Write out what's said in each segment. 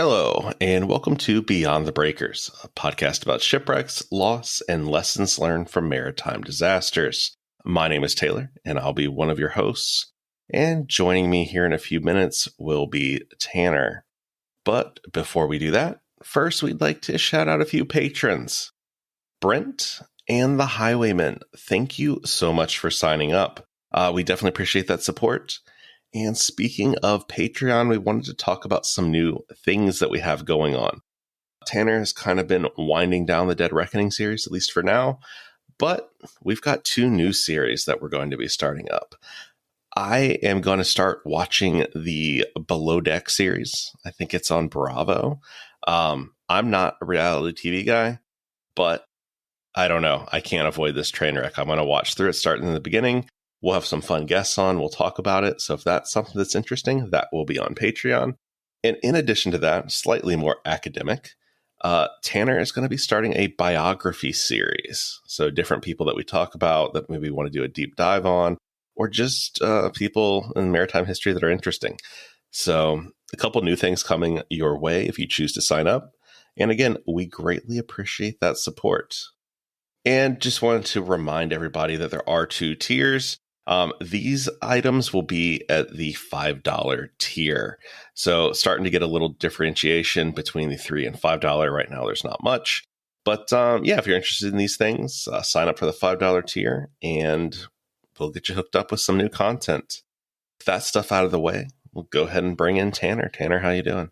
Hello, and welcome to Beyond the Breakers, a podcast about shipwrecks, loss, and lessons learned from maritime disasters. My name is Taylor, and I'll be one of your hosts. And joining me here in a few minutes will be Tanner. But before we do that, first we'd like to shout out a few patrons. Brent and the Highwayman, thank you so much for signing up. We definitely appreciate that support. And speaking of Patreon, we wanted to talk about some new things that we have going on. Tanner has kind of been winding down the Dead Reckoning series, at least for now, but we've got two new series that we're going to be starting up. I am going to start watching the Below Deck series. I think it's on Bravo. I'm not a reality TV guy, but I don't know. I can't avoid this train wreck. I'm going to watch through it starting in the beginning. We'll have some fun guests on. We'll talk about it. So if that's something that's interesting, that will be on Patreon. And in addition to that, slightly more academic, Tanner is going to be starting a biography series. So different people that we talk about that maybe we want to do a deep dive on, or just people in maritime history that are interesting. So a couple new things coming your way if you choose to sign up. And again, we greatly appreciate that support. And just wanted to remind everybody that there are two tiers. These items will be at the $5 tier. So starting to get a little differentiation between the $3 and $5. Right now, there's not much. But if you're interested in these things, sign up for the $5 tier and we'll get you hooked up with some new content. With that stuff out of the way, we'll go ahead and bring in Tanner. Tanner, how you doing?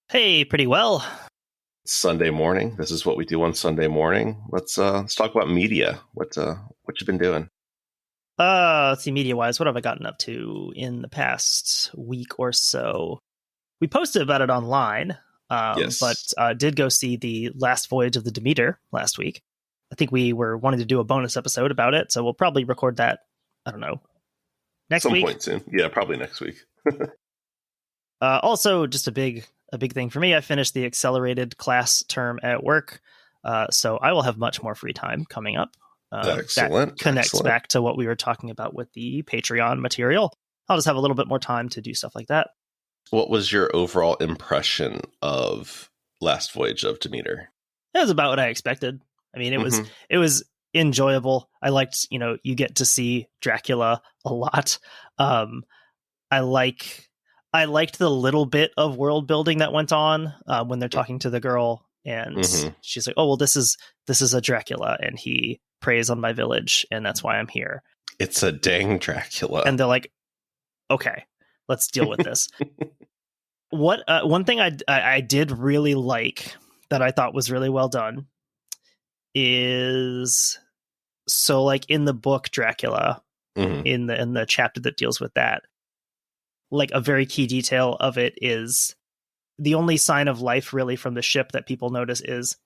Hey, pretty well. Sunday morning. This is what we do on Sunday morning. Let's talk about media. What you been doing? Let's see, media-wise, what have I gotten up to in the past week or so? We posted about it online, Yes. but did go see the last voyage of the Demeter last week. I think we were wanting to do a bonus episode about it, so we'll probably record that, I don't know, next week? Some point soon. Yeah, probably next week. Also, just a big thing for me, I finished the accelerated class term at work, so I will have much more free time coming up. Excellent. That connects back to what we were talking about with the Patreon material. I'll just have a little bit more time to do stuff like that. What was your overall impression of Last Voyage of Demeter? It was about what I expected. I mean, it was enjoyable. I liked, you get to see Dracula a lot. I liked the little bit of world building that went on when they're talking to the girl, and she's like, "Oh, well, this is a Dracula, and he preys on my village, and that's why I'm here." It's a dang Dracula, and they're like, "Okay, let's deal with this." One thing I did really like that I thought was really well done is, so like in the book Dracula, in the chapter that deals with that. Like a very key detail of it is the only sign of life really from the ship that people notice is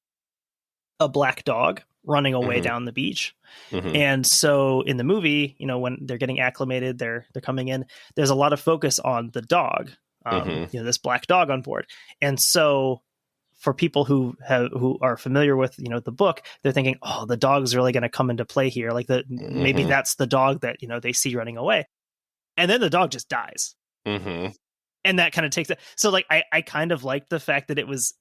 a black dog running away down the beach. And so in the movie, when they're getting acclimated, they're coming in, there's a lot of focus on the dog, this black dog on board. And so for people who are familiar with, the book, they're thinking, oh, the dog's really going to come into play here. Like maybe that's the dog that, they see running away. And then the dog just dies. And that kind of takes it. So like, I kind of liked the fact that it was,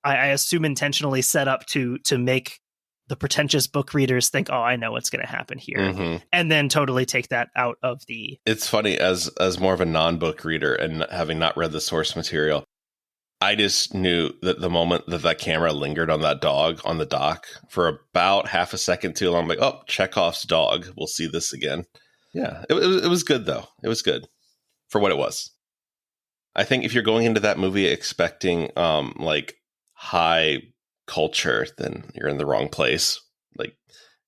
I assume intentionally set up to make the pretentious book readers think, oh, I know what's going to happen here. And then totally take that out of the... It's funny, as more of a non-book reader and having not read the source material, I just knew that the moment that camera lingered on that dog on the dock for about half a second too long, I'm like, oh, Chekhov's dog. We'll see this again. Yeah, it was good, though. It was good for what it was. I think if you're going into that movie expecting like high culture, then you're in the wrong place. Like,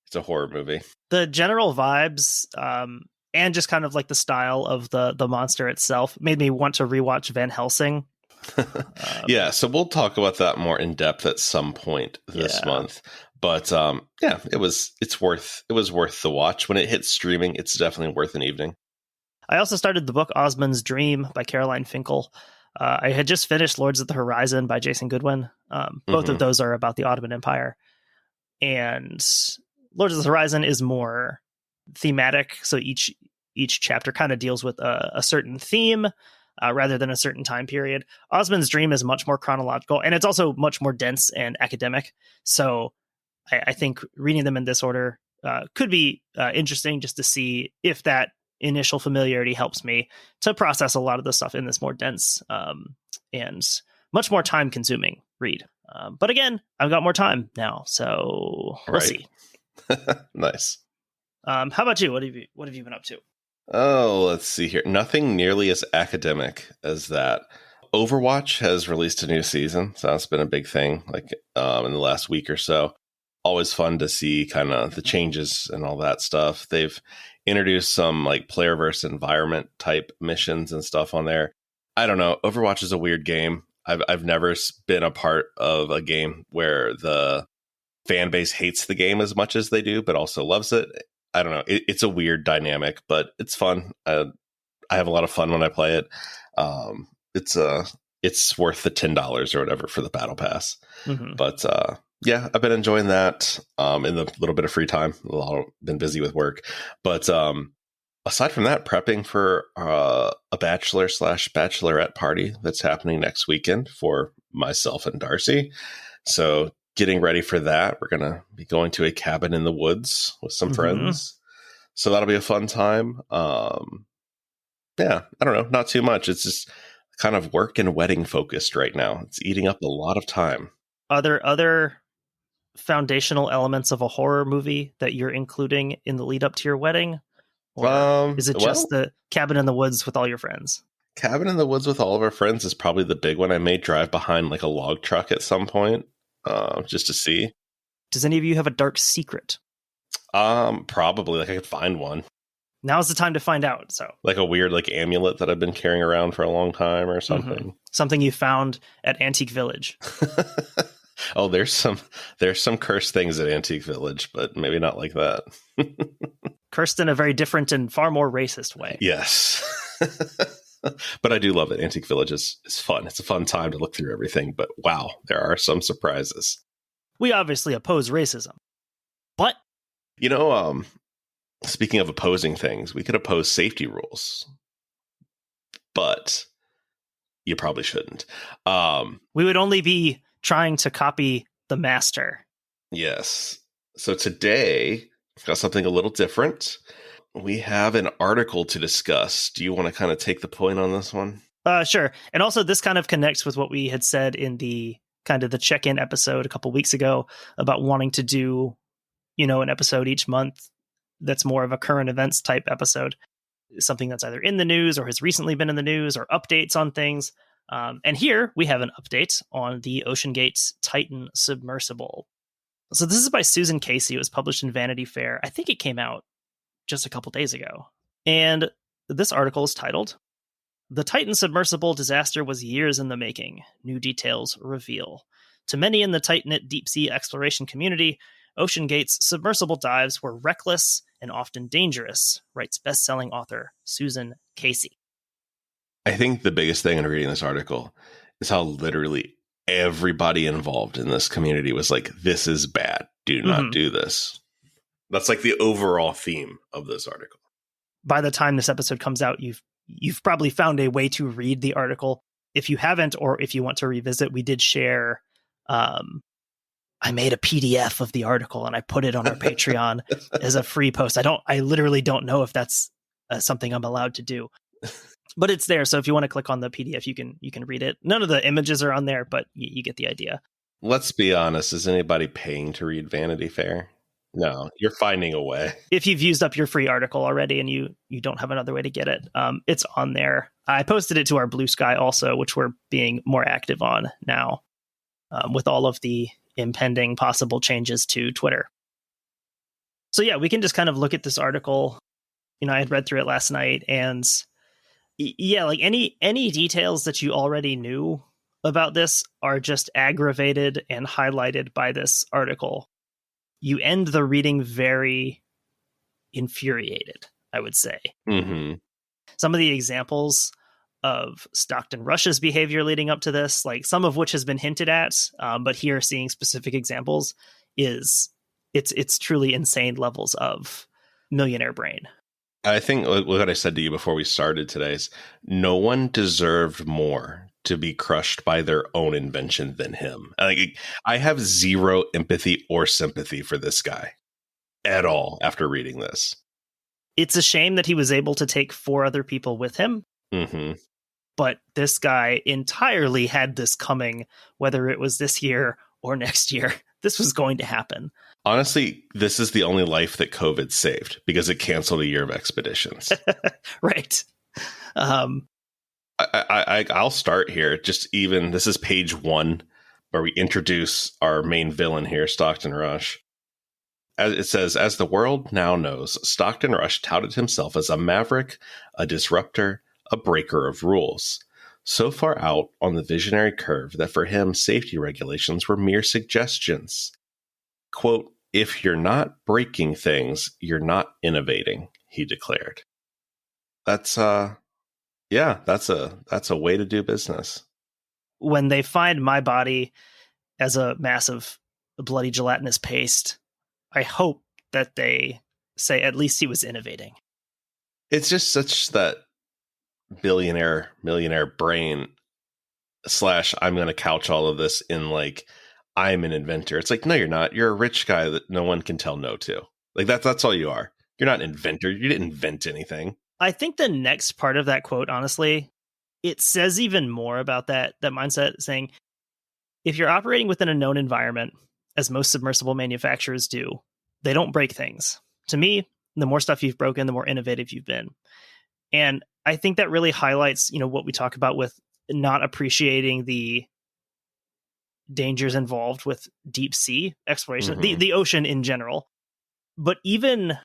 it's a horror movie. The general vibes and just kind of like the style of the monster itself made me want to rewatch Van Helsing. Yeah, so we'll talk about that more in depth at some point this month. But it was worth the watch. When it hits streaming, it's definitely worth an evening. I also started the book Osmond's Dream by Caroline Finkel. I had just finished Lords of the Horizon by Jason Goodwin. Both of those are about the Ottoman Empire. And Lords of the Horizon is more thematic. So each chapter kind of deals with a certain theme. rather than a certain time period. Osmond's Dream is much more chronological, and it's also much more dense and academic. So I think reading them in this order could be interesting, just to see if that initial familiarity helps me to process a lot of the stuff in this more dense and much more time consuming read. But again, I've got more time now, so we'll see. Nice. How about you? What have you been up to? Oh, let's see here. Nothing nearly as academic as that. Overwatch has released a new season, so that's been a big thing, like in the last week or so. Always fun to see kind of the changes and all that stuff. They've introduced some like player versus environment type missions and stuff on there. I don't know. Overwatch is a weird game. I've never been a part of a game where the fan base hates the game as much as they do, but also loves it. I don't know. It's a weird dynamic, but it's fun. I have a lot of fun when I play it. It's worth the $10 or whatever for the battle pass. Mm-hmm. But yeah, I've been enjoying that in the little bit of free time. Been busy with work, but aside from that, prepping for a bachelor/bachelorette party that's happening next weekend for myself and Darcy. So getting ready for that. We're going to be going to a cabin in the woods with some friends. So that'll be a fun time. Yeah, I don't know. Not too much. It's just kind of work and wedding focused right now. It's eating up a lot of time. Are there other foundational elements of a horror movie that you're including in the lead up to your wedding? Or is it just the cabin in the woods with all your friends? Cabin in the woods with all of our friends is probably the big one. I may drive behind like a log truck at some point. Just to see. Does any of you have a dark secret? Probably. Like I could find one. Now's the time to find out. So, like a weird like amulet that I've been carrying around for a long time, or something. Mm-hmm. Something you found at Antique Village. Oh, there's some cursed things at Antique Village, but maybe not like that. Cursed in a very different and far more racist way. Yes. But I do love it. Antique Village is fun. It's a fun time to look through everything. But wow, there are some surprises. We obviously oppose racism. But, speaking of opposing things, we could oppose safety rules. But you probably shouldn't. We would only be trying to copy the master. Yes. So today, we've got something a little different. We have an article to discuss. Do you want to kind of take the point on this one? Sure. And also this kind of connects with what we had said in the kind of the check-in episode a couple weeks ago about wanting to do, an episode each month that's more of a current events type episode. Something that's either in the news or has recently been in the news or updates on things. And here we have an update on the Oceangate Titan submersible. So this is by Susan Casey. It was published in Vanity Fair. I think it came out just a couple days ago. And this article is titled, "The Titan submersible disaster was years in the making. New details reveal. To many in the tight-knit deep-sea exploration community, Oceangate's submersible dives were reckless and often dangerous," writes best-selling author Susan Casey. I think the biggest thing in reading this article is how literally everybody involved in this community was like, this is bad. Do not do this. That's like the overall theme of this article. By the time this episode comes out, you've probably found a way to read the article. If you haven't, or if you want to revisit, we did share. I made a PDF of the article and I put it on our Patreon as a free post. I literally don't know if that's something I'm allowed to do, but it's there. So if you want to click on the PDF, you can read it. None of the images are on there, but you get the idea. Let's be honest. Is anybody paying to read Vanity Fair? No, you're finding a way. If you've used up your free article already and you don't have another way to get it, it's on there. I posted it to our Blue Sky also, which we're being more active on now with all of the impending possible changes to Twitter. So yeah, we can just kind of look at this article. I had read through it last night, and yeah, like any details that you already knew about this are just aggravated and highlighted by this article. You end the reading very infuriated, I would say. Mm-hmm. Some of the examples of Stockton Rush's behavior leading up to this, like some of which has been hinted at, but here seeing specific examples it's truly insane levels of millionaire brain. I think what I said to you before we started today is no one deserved more to be crushed by their own invention than him. Like, I have zero empathy or sympathy for this guy at all after reading this. It's a shame that he was able to take 4 other people with him. Mm-hmm. But this guy entirely had this coming, whether it was this year or next year. This was going to happen. Honestly, this is the only life that COVID saved because it canceled a year of expeditions. Right. I'll start here. This is page 1 where we introduce our main villain here, Stockton Rush. As it says, as the world now knows, Stockton Rush touted himself as a maverick, a disruptor, a breaker of rules. So far out on the visionary curve that for him, safety regulations were mere suggestions. Quote, if you're not breaking things, you're not innovating, he declared. That's a way to do business. When they find my body as a mass of bloody gelatinous paste, I hope that they say at least he was innovating. It's just such that millionaire brain / I'm going to couch all of this in like, I'm an inventor. It's like, no, you're not. You're a rich guy that no one can tell no to. Like that's all you are. You're not an inventor. You didn't invent anything. I think the next part of that quote, honestly, it says even more about that mindset, saying, if you're operating within a known environment, as most submersible manufacturers do, they don't break things. To me, the more stuff you've broken, the more innovative you've been. And I think that really highlights, what we talk about with not appreciating the dangers involved with deep sea exploration, mm-hmm. the ocean in general. But even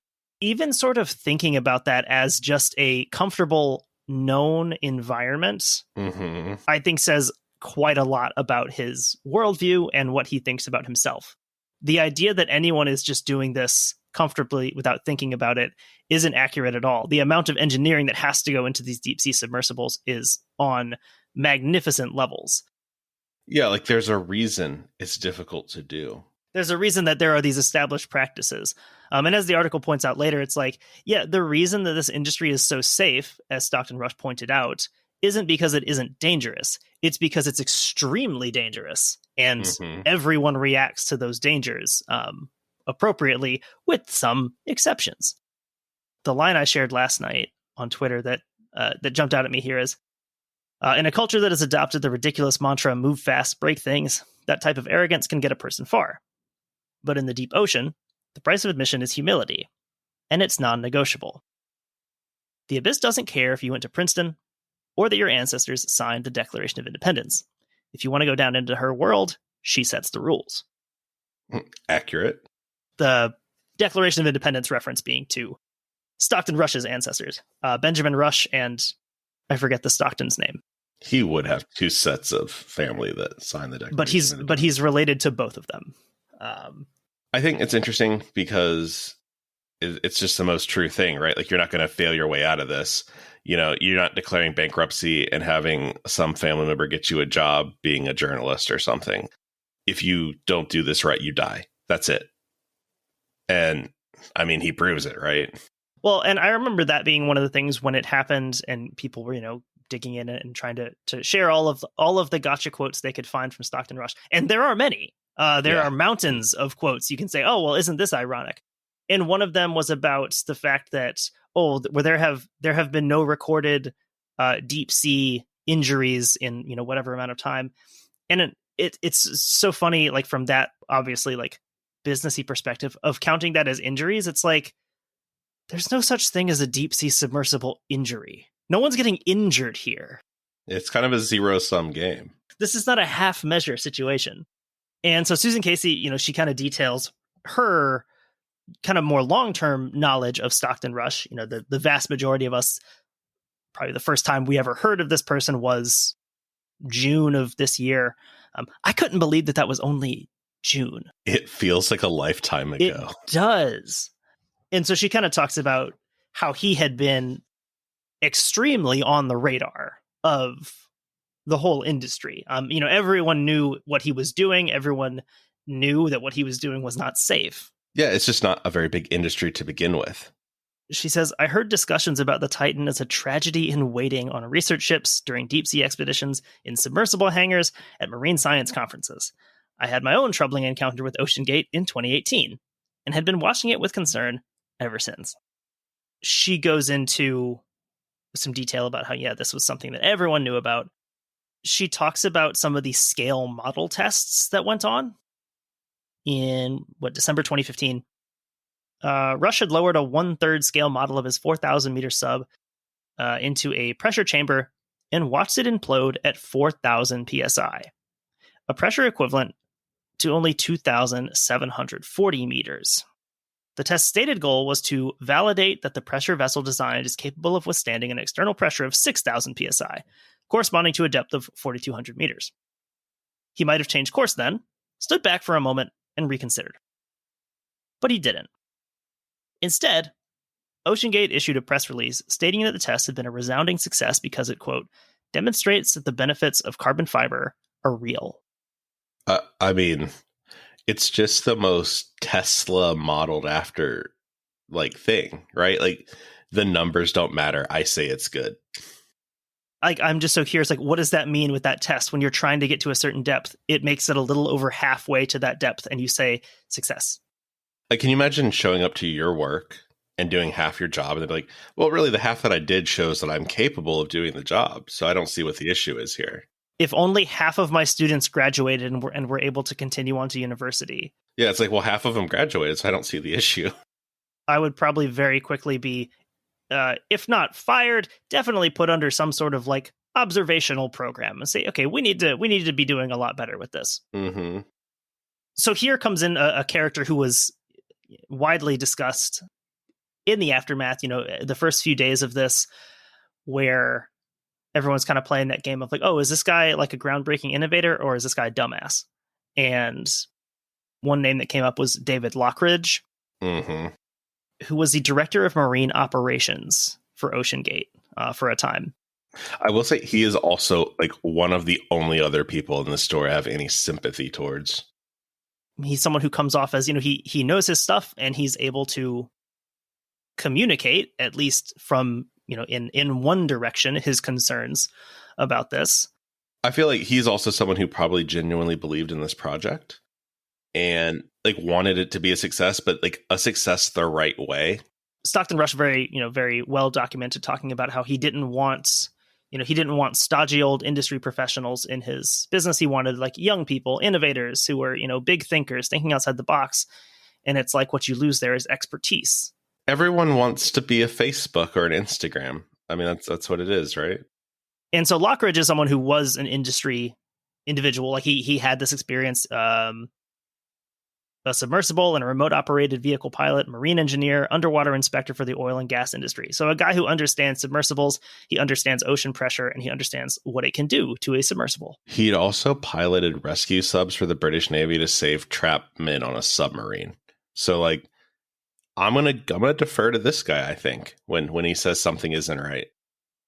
sort of thinking about that as just a comfortable, known environment, mm-hmm. I think says quite a lot about his worldview and what he thinks about himself. The idea that anyone is just doing this comfortably without thinking about it isn't accurate at all. The amount of engineering that has to go into these deep sea submersibles is on magnificent levels. Yeah, like there's a reason it's difficult to do. There's a reason that there are these established practices. And as the article points out later, it's like, yeah, the reason that this industry is so safe, as Stockton Rush pointed out, isn't because it isn't dangerous. It's because it's extremely dangerous. And mm-hmm. everyone reacts to those dangers appropriately, with some exceptions. The line I shared last night on Twitter that jumped out at me here is, in a culture that has adopted the ridiculous mantra, move fast, break things, that type of arrogance can get a person far. But in the deep ocean, the price of admission is humility, and it's non-negotiable. The Abyss doesn't care if you went to Princeton or that your ancestors signed the Declaration of Independence. If you want to go down into her world, she sets the rules. Accurate. The Declaration of Independence reference being to Stockton Rush's ancestors, Benjamin Rush, and I forget the Stockton's name. He would have 2 sets of family that signed the Declaration. But he's related to both of them. I think it's interesting because it's just the most true thing, right? Like, you're not going to fail your way out of this. You're not declaring bankruptcy and having some family member get you a job being a journalist or something. If you don't do this right, you die. That's it. And I mean, he proves it, right? Well, and I remember that being one of the things when it happened and people were, digging in and trying to share all of the gotcha quotes they could find from Stockton Rush. And there are many. There are mountains of quotes. You can say, oh, well, isn't this ironic? And one of them was about the fact that, where there have been no recorded deep sea injuries in, whatever amount of time. And it's so funny, like from that, obviously, like businessy perspective of counting that as injuries. It's like, there's no such thing as a deep sea submersible injury. No one's getting injured here. It's kind of a zero-sum game. This is not a half measure situation. And so Susan Casey, she kind of details her kind of more long-term knowledge of Stockton Rush. The vast majority of us, probably the first time we ever heard of this person was June of this year. I couldn't believe that was only June. It feels like a lifetime ago. It does. And so she kind of talks about how he had been extremely on the radar of the whole industry. Everyone knew what he was doing. Everyone knew that what he was doing was not safe. Yeah, it's just not a very big industry to begin with. She says, I heard discussions about the Titan as a tragedy in waiting on research ships during deep sea expeditions, in submersible hangars, at marine science conferences. I had my own troubling encounter with Oceangate in 2018 and had been watching it with concern ever since. She goes into some detail about how, this was something that everyone knew about. She talks about some of the scale model tests that went on in December 2015. Rush had lowered a 1/3 scale model of his 4,000 meter sub into a pressure chamber and watched it implode at 4,000 psi, a pressure equivalent to only 2,740 meters. The test's stated goal was to validate that the pressure vessel design is capable of withstanding an external pressure of 6,000 psi, corresponding to a depth of 4,200 meters. He might have changed course then, stood back for a moment, and reconsidered. But he didn't. Instead, Oceangate issued a press release stating that the test had been a resounding success because it, quote, demonstrates that the benefits of carbon fiber are real. I mean, it's just the most Tesla modeled after thing, right? Like, the numbers don't matter. I say it's good. I'm just so curious, what does that mean with that test? When you're trying to get to a certain depth, it makes it a little over halfway to that depth, and you say success. Can you imagine showing up to your work and doing half your job and they'd be like, well, really, the half that I did shows that I'm capable of doing the job. So I don't see what the issue is here. If only half of my students graduated and were able to continue on to university. Yeah, it's well, half of them graduated, so I don't see the issue. I would probably very quickly be, if not fired, definitely put under some sort of observational program and say, okay, we need to be doing a lot better with this. Mm-hmm. So here comes in a character who was widely discussed in the aftermath, the first few days of this, where everyone's kind of playing that game of is this guy a groundbreaking innovator or is this guy a dumbass? And one name that came up was David Lockridge, mm-hmm. who was the director of marine operations for Oceangate for a time. I will say he is also one of the only other people in the story I have any sympathy towards. He's someone who comes off as, he knows his stuff and he's able to communicate, at least from, in one direction, his concerns about this. I feel like he's also someone who probably genuinely believed in this project and wanted it to be a success, but a success the right way. Stockton Rush very well documented, talking about how he didn't want stodgy old industry professionals in his business. He wanted young people, innovators who were, big thinkers, thinking outside the box. And it's what you lose there is expertise. Everyone wants to be a Facebook or an Instagram. I mean, that's what it is, right? And so Lockridge is someone who was an industry individual. He had this experience, a submersible and a remote operated vehicle pilot, marine engineer, underwater inspector for the oil and gas industry. So a guy who understands submersibles, he understands ocean pressure, and he understands what it can do to a submersible. He'd also piloted rescue subs for the British Navy to save trapped men on a submarine. So I'm gonna defer to this guy, I think, when he says something isn't right.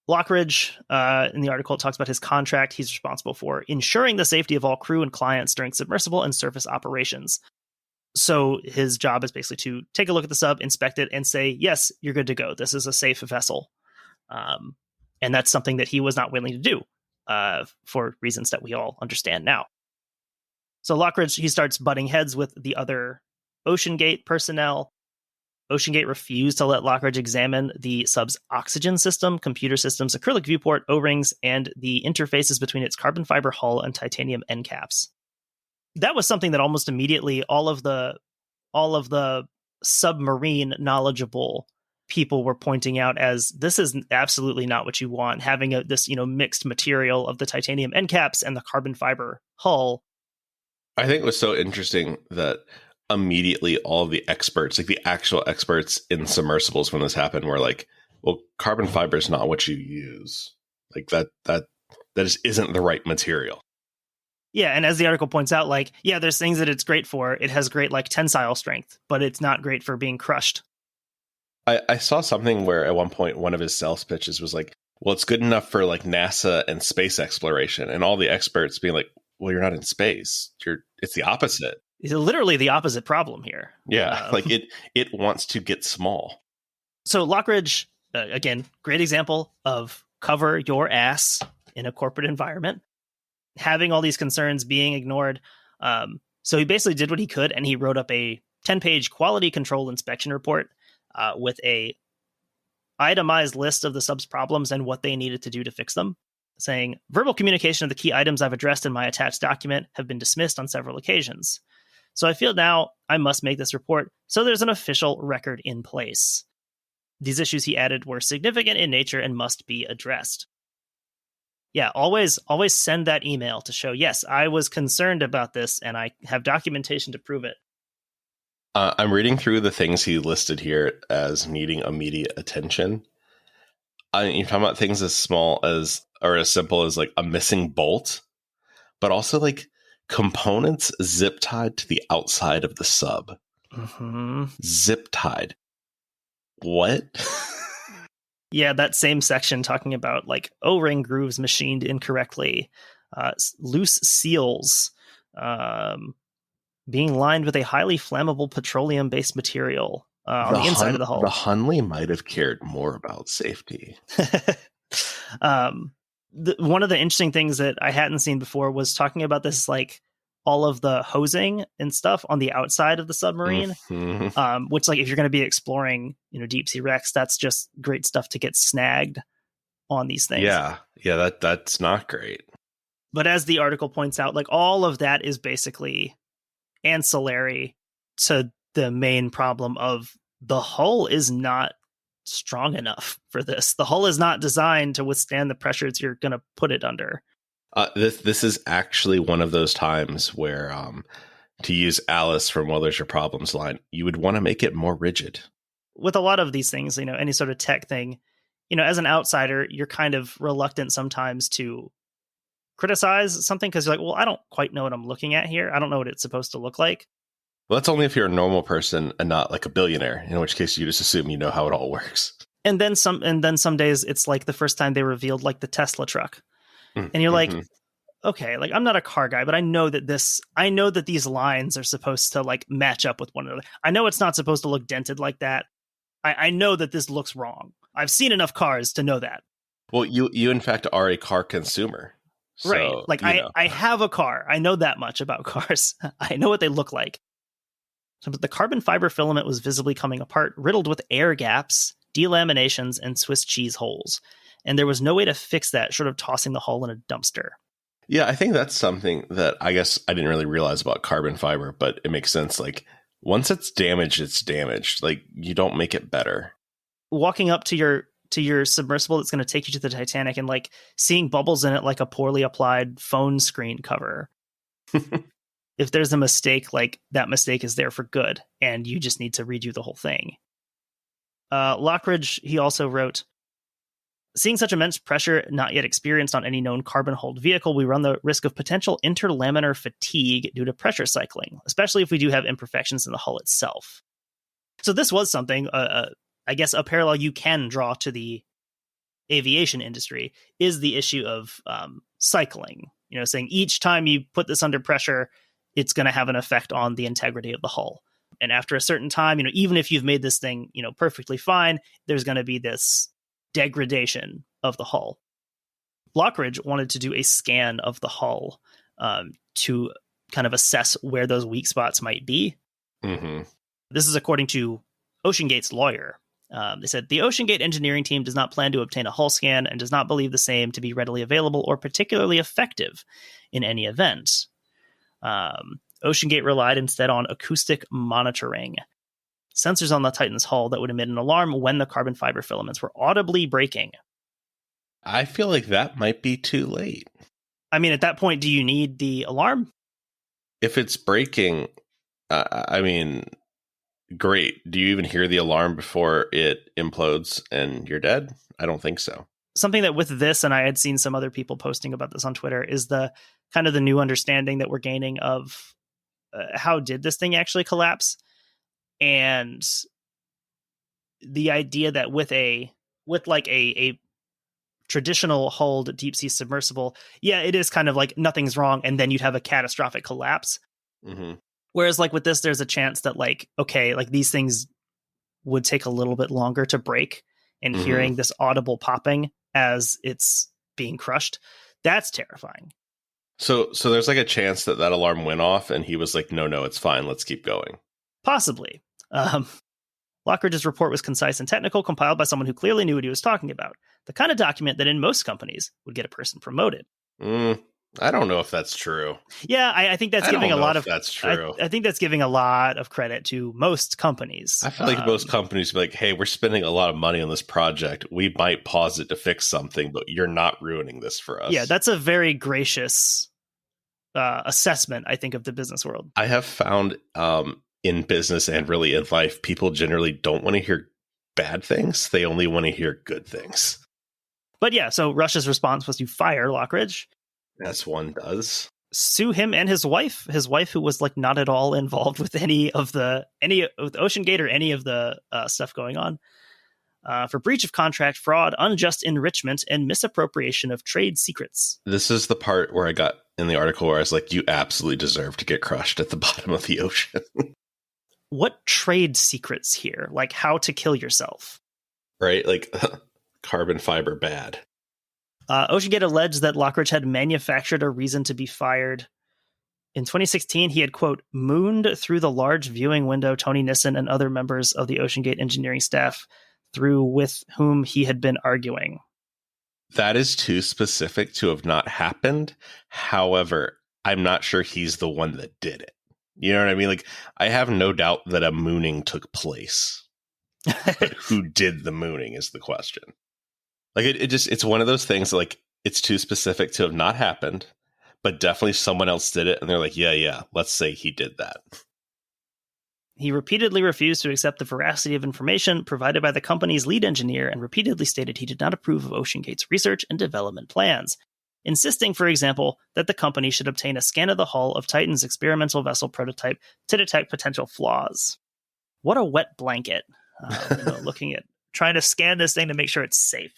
Lockridge, in the article, talks about his contract. He's responsible for ensuring the safety of all crew and clients during submersible and surface operations. So his job is basically to take a look at the sub, inspect it, and say, yes, you're good to go. This is a safe vessel. And that's something that he was not willing to do for reasons that we all understand now. So Lockridge, he starts butting heads with the other Oceangate personnel. Oceangate refused to let Lockridge examine the sub's oxygen system, computer systems, acrylic viewport, O-rings, and the interfaces between its carbon fiber hull and titanium end caps. That was something that almost immediately all of the submarine knowledgeable people were pointing out as this is absolutely not what you want. Having this mixed material of the titanium end caps and the carbon fiber hull. I think it was so interesting that immediately all of the experts, the actual experts in submersibles when this happened, were well, carbon fiber is not what you use. That just isn't the right material. Yeah, and as the article points out, there's things that it's great for. It has great tensile strength, but it's not great for being crushed. I saw something where at one point one of his sales pitches was well, it's good enough for NASA and space exploration, and all the experts being well, you're not in space. It's the opposite. It's literally the opposite problem here. Yeah, it wants to get small. So Lockridge, again, great example of cover your ass in a corporate environment, having all these concerns being ignored. So he basically did what he could, and he wrote up a 10-page quality control inspection report with a itemized list of the sub's problems and what they needed to do to fix them, saying, verbal communication of the key items I've addressed in my attached document have been dismissed on several occasions. So I feel now I must make this report so there's an official record in place. These issues, he added, were significant in nature and must be addressed. Yeah, always send that email to show, yes, I was concerned about this and I have documentation to prove it. I'm reading through the things he listed here as needing immediate attention. You're talking about things as small as, or as simple as like a missing bolt, but also like components zip tied to the outside of the sub. Mm-hmm. Zip tied. What? Yeah, that same section talking about like O-ring grooves machined incorrectly, loose seals, being lined with a highly flammable petroleum-based material on the inside of the hull. The Hunley might have cared more about safety. One of the interesting things that I hadn't seen before was talking about this, like all of the hosing and stuff on the outside of the submarine, which, like, if you're going to be exploring, deep sea wrecks, that's just great stuff to get snagged on these things. Yeah, that's not great. But as the article points out, like all of that is basically ancillary to the main problem of the hull is not strong enough for this. The hull is not designed to withstand the pressures you're going to put it under. This is actually one of those times where, to use Alice from Well, There's Your Problems line, you would want to make it more rigid. With a lot of these things, any sort of tech thing, as an outsider, you're kind of reluctant sometimes to criticize something because you're like, well, I don't quite know what I'm looking at here. I don't know what it's supposed to look like. Well, that's only if you're a normal person and not like a billionaire, in which case you just assume you know how it all works. And then some days it's like the first time they revealed like the Tesla truck. And you're like, okay, like I'm not a car guy, but I know that these lines are supposed to like match up with one another. I know it's not supposed to look dented like that. I know that this looks wrong. I've seen enough cars to know that. Well, you in fact are a car consumer. So, right. Like I have a car. I know that much about cars. I know what they look like. So the carbon fiber filament was visibly coming apart, riddled with air gaps, delaminations, and Swiss cheese holes. And there was no way to fix that short of tossing the hull in a dumpster. Yeah, I think that's something that I guess I didn't really realize about carbon fiber, but it makes sense. Like, once it's damaged, it's damaged. Like, you don't make it better. Walking up to your submersible that's going to take you to the Titanic and like seeing bubbles in it like a poorly applied phone screen cover. If there's a mistake, like that mistake is there for good, and you just need to redo the whole thing. Lockridge, he also wrote, seeing such immense pressure not yet experienced on any known carbon-hulled vehicle, we run the risk of potential interlaminar fatigue due to pressure cycling, especially if we do have imperfections in the hull itself. So this was something, I guess a parallel you can draw to the aviation industry is the issue of cycling. Saying each time you put this under pressure, it's going to have an effect on the integrity of the hull. And after a certain time, even if you've made this thing, perfectly fine, there's going to be this degradation of the hull. Lockridge wanted to do a scan of the hull to kind of assess where those weak spots might be. Mm-hmm. This is according to Oceangate's lawyer. They said, the Oceangate engineering team does not plan to obtain a hull scan and does not believe the same to be readily available or particularly effective in any event. Oceangate relied instead on acoustic monitoring. Sensors on the Titan's hull that would emit an alarm when the carbon fiber filaments were audibly breaking. I feel like that might be too late. I mean, at that point, do you need the alarm? If it's breaking, great. Do you even hear the alarm before it implodes and you're dead? I don't think so. Something that with this, and I had seen some other people posting about this on Twitter, is the kind of the new understanding that we're gaining of how did this thing actually collapse? And the idea that with a traditional hulled deep sea submersible, yeah, it is kind of like nothing's wrong, and then you'd have a catastrophic collapse. Mm-hmm. Whereas like with this, there's a chance that like, okay, like these things would take a little bit longer to break, and hearing this audible popping as it's being crushed, that's terrifying. So there's like a chance that alarm went off and he was like, no, it's fine. Let's keep going. Possibly. Lockridge's report was concise and technical, compiled by someone who clearly knew what he was talking about. The kind of document that in most companies would get a person promoted. I don't know if that's true. Yeah, I think that's giving a lot of. That's true. I think that's giving a lot of credit to most companies. I feel like most companies be like, "Hey, we're spending a lot of money on this project. We might pause it to fix something, but you're not ruining this for us." Yeah, that's a very gracious assessment, I think, of the business world. I have found in business and really in life, people generally don't want to hear bad things; they only want to hear good things. But yeah, so Rush's response was to fire Lockridge. As one does. Sue him and his wife, who was like not at all involved with any with Oceangate or any of the stuff going on, for breach of contract, fraud, unjust enrichment, and misappropriation of trade secrets. This is the part where I got in the article where I was like, you absolutely deserve to get crushed at the bottom of the ocean. What trade secrets here? Like how to kill yourself. Right? Like carbon fiber bad. Oceangate alleged that Lockridge had manufactured a reason to be fired. In 2016, he had, quote, mooned through the large viewing window Tony Nissen and other members of the Oceangate engineering staff through with whom he had been arguing. That is too specific to have not happened. However, I'm not sure he's the one that did it. You know what I mean? Like, I have no doubt that a mooning took place. But who did the mooning is the question. Like it's one of those things like it's too specific to have not happened, but definitely someone else did it. And they're like, yeah, let's say he did that. He repeatedly refused to accept the veracity of information provided by the company's lead engineer and repeatedly stated he did not approve of Oceangate's research and development plans, insisting, for example, that the company should obtain a scan of the hull of Titan's experimental vessel prototype to detect potential flaws. What a wet blanket. Looking at trying to scan this thing to make sure it's safe.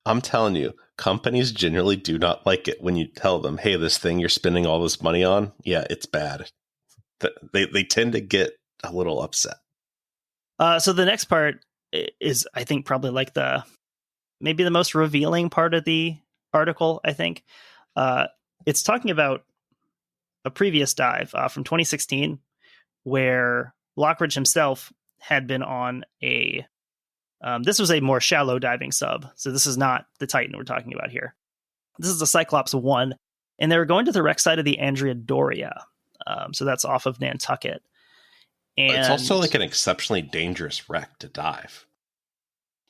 I'm telling you, companies generally do not like it when you tell them, hey, this thing you're spending all this money on, yeah, it's bad. They tend to get a little upset. So the next part is, I think, probably like maybe the most revealing part of the article, I think. It's talking about a previous dive from 2016 where Lockridge himself had been on this was a more shallow diving sub. So this is not the Titan we're talking about here. This is the Cyclops 1. And they were going to the wreck side of the Andrea Doria. So that's off of Nantucket. And it's also like an exceptionally dangerous wreck to dive.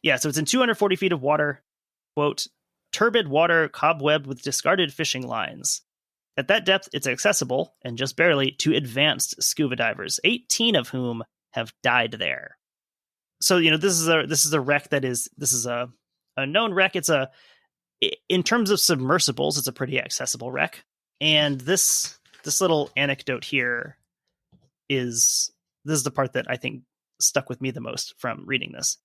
Yeah, so it's in 240 feet of water. Quote, turbid water cobwebbed with discarded fishing lines. At that depth, it's accessible, and just barely, to advanced scuba divers, 18 of whom have died there. So, this is a wreck this is a known wreck. In terms of submersibles, it's a pretty accessible wreck. And this little anecdote here this is the part that I think stuck with me the most from reading this.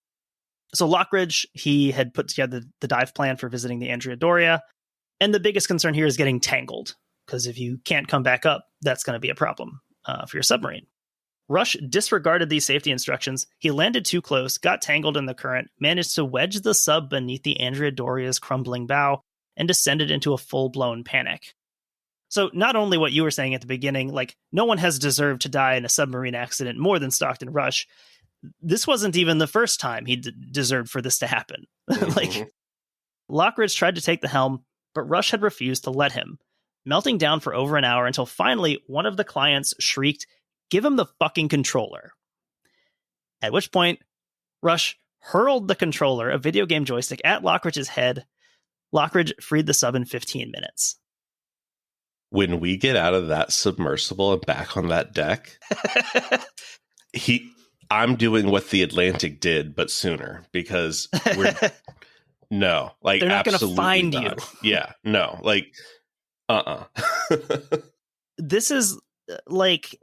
So Lockridge, he had put together the dive plan for visiting the Andrea Doria. And the biggest concern here is getting tangled, because if you can't come back up, that's going to be a problem for your submarine. Rush disregarded these safety instructions. He landed too close, got tangled in the current, managed to wedge the sub beneath the Andrea Doria's crumbling bow, and descended into a full-blown panic. So not only what you were saying at the beginning, like no one has deserved to die in a submarine accident more than Stockton Rush. This wasn't even the first time he deserved for this to happen. Like Lockridge tried to take the helm, but Rush had refused to let him, melting down for over an hour until finally one of the clients shrieked, "Give him the fucking controller." At which point, Rush hurled the controller, a video game joystick, at Lockridge's head. Lockridge freed the sub in 15 minutes. When we get out of that submersible and back on that deck, I'm doing what the Atlantic did, but sooner, because they're not going to find not. You. Yeah, no, like, This is like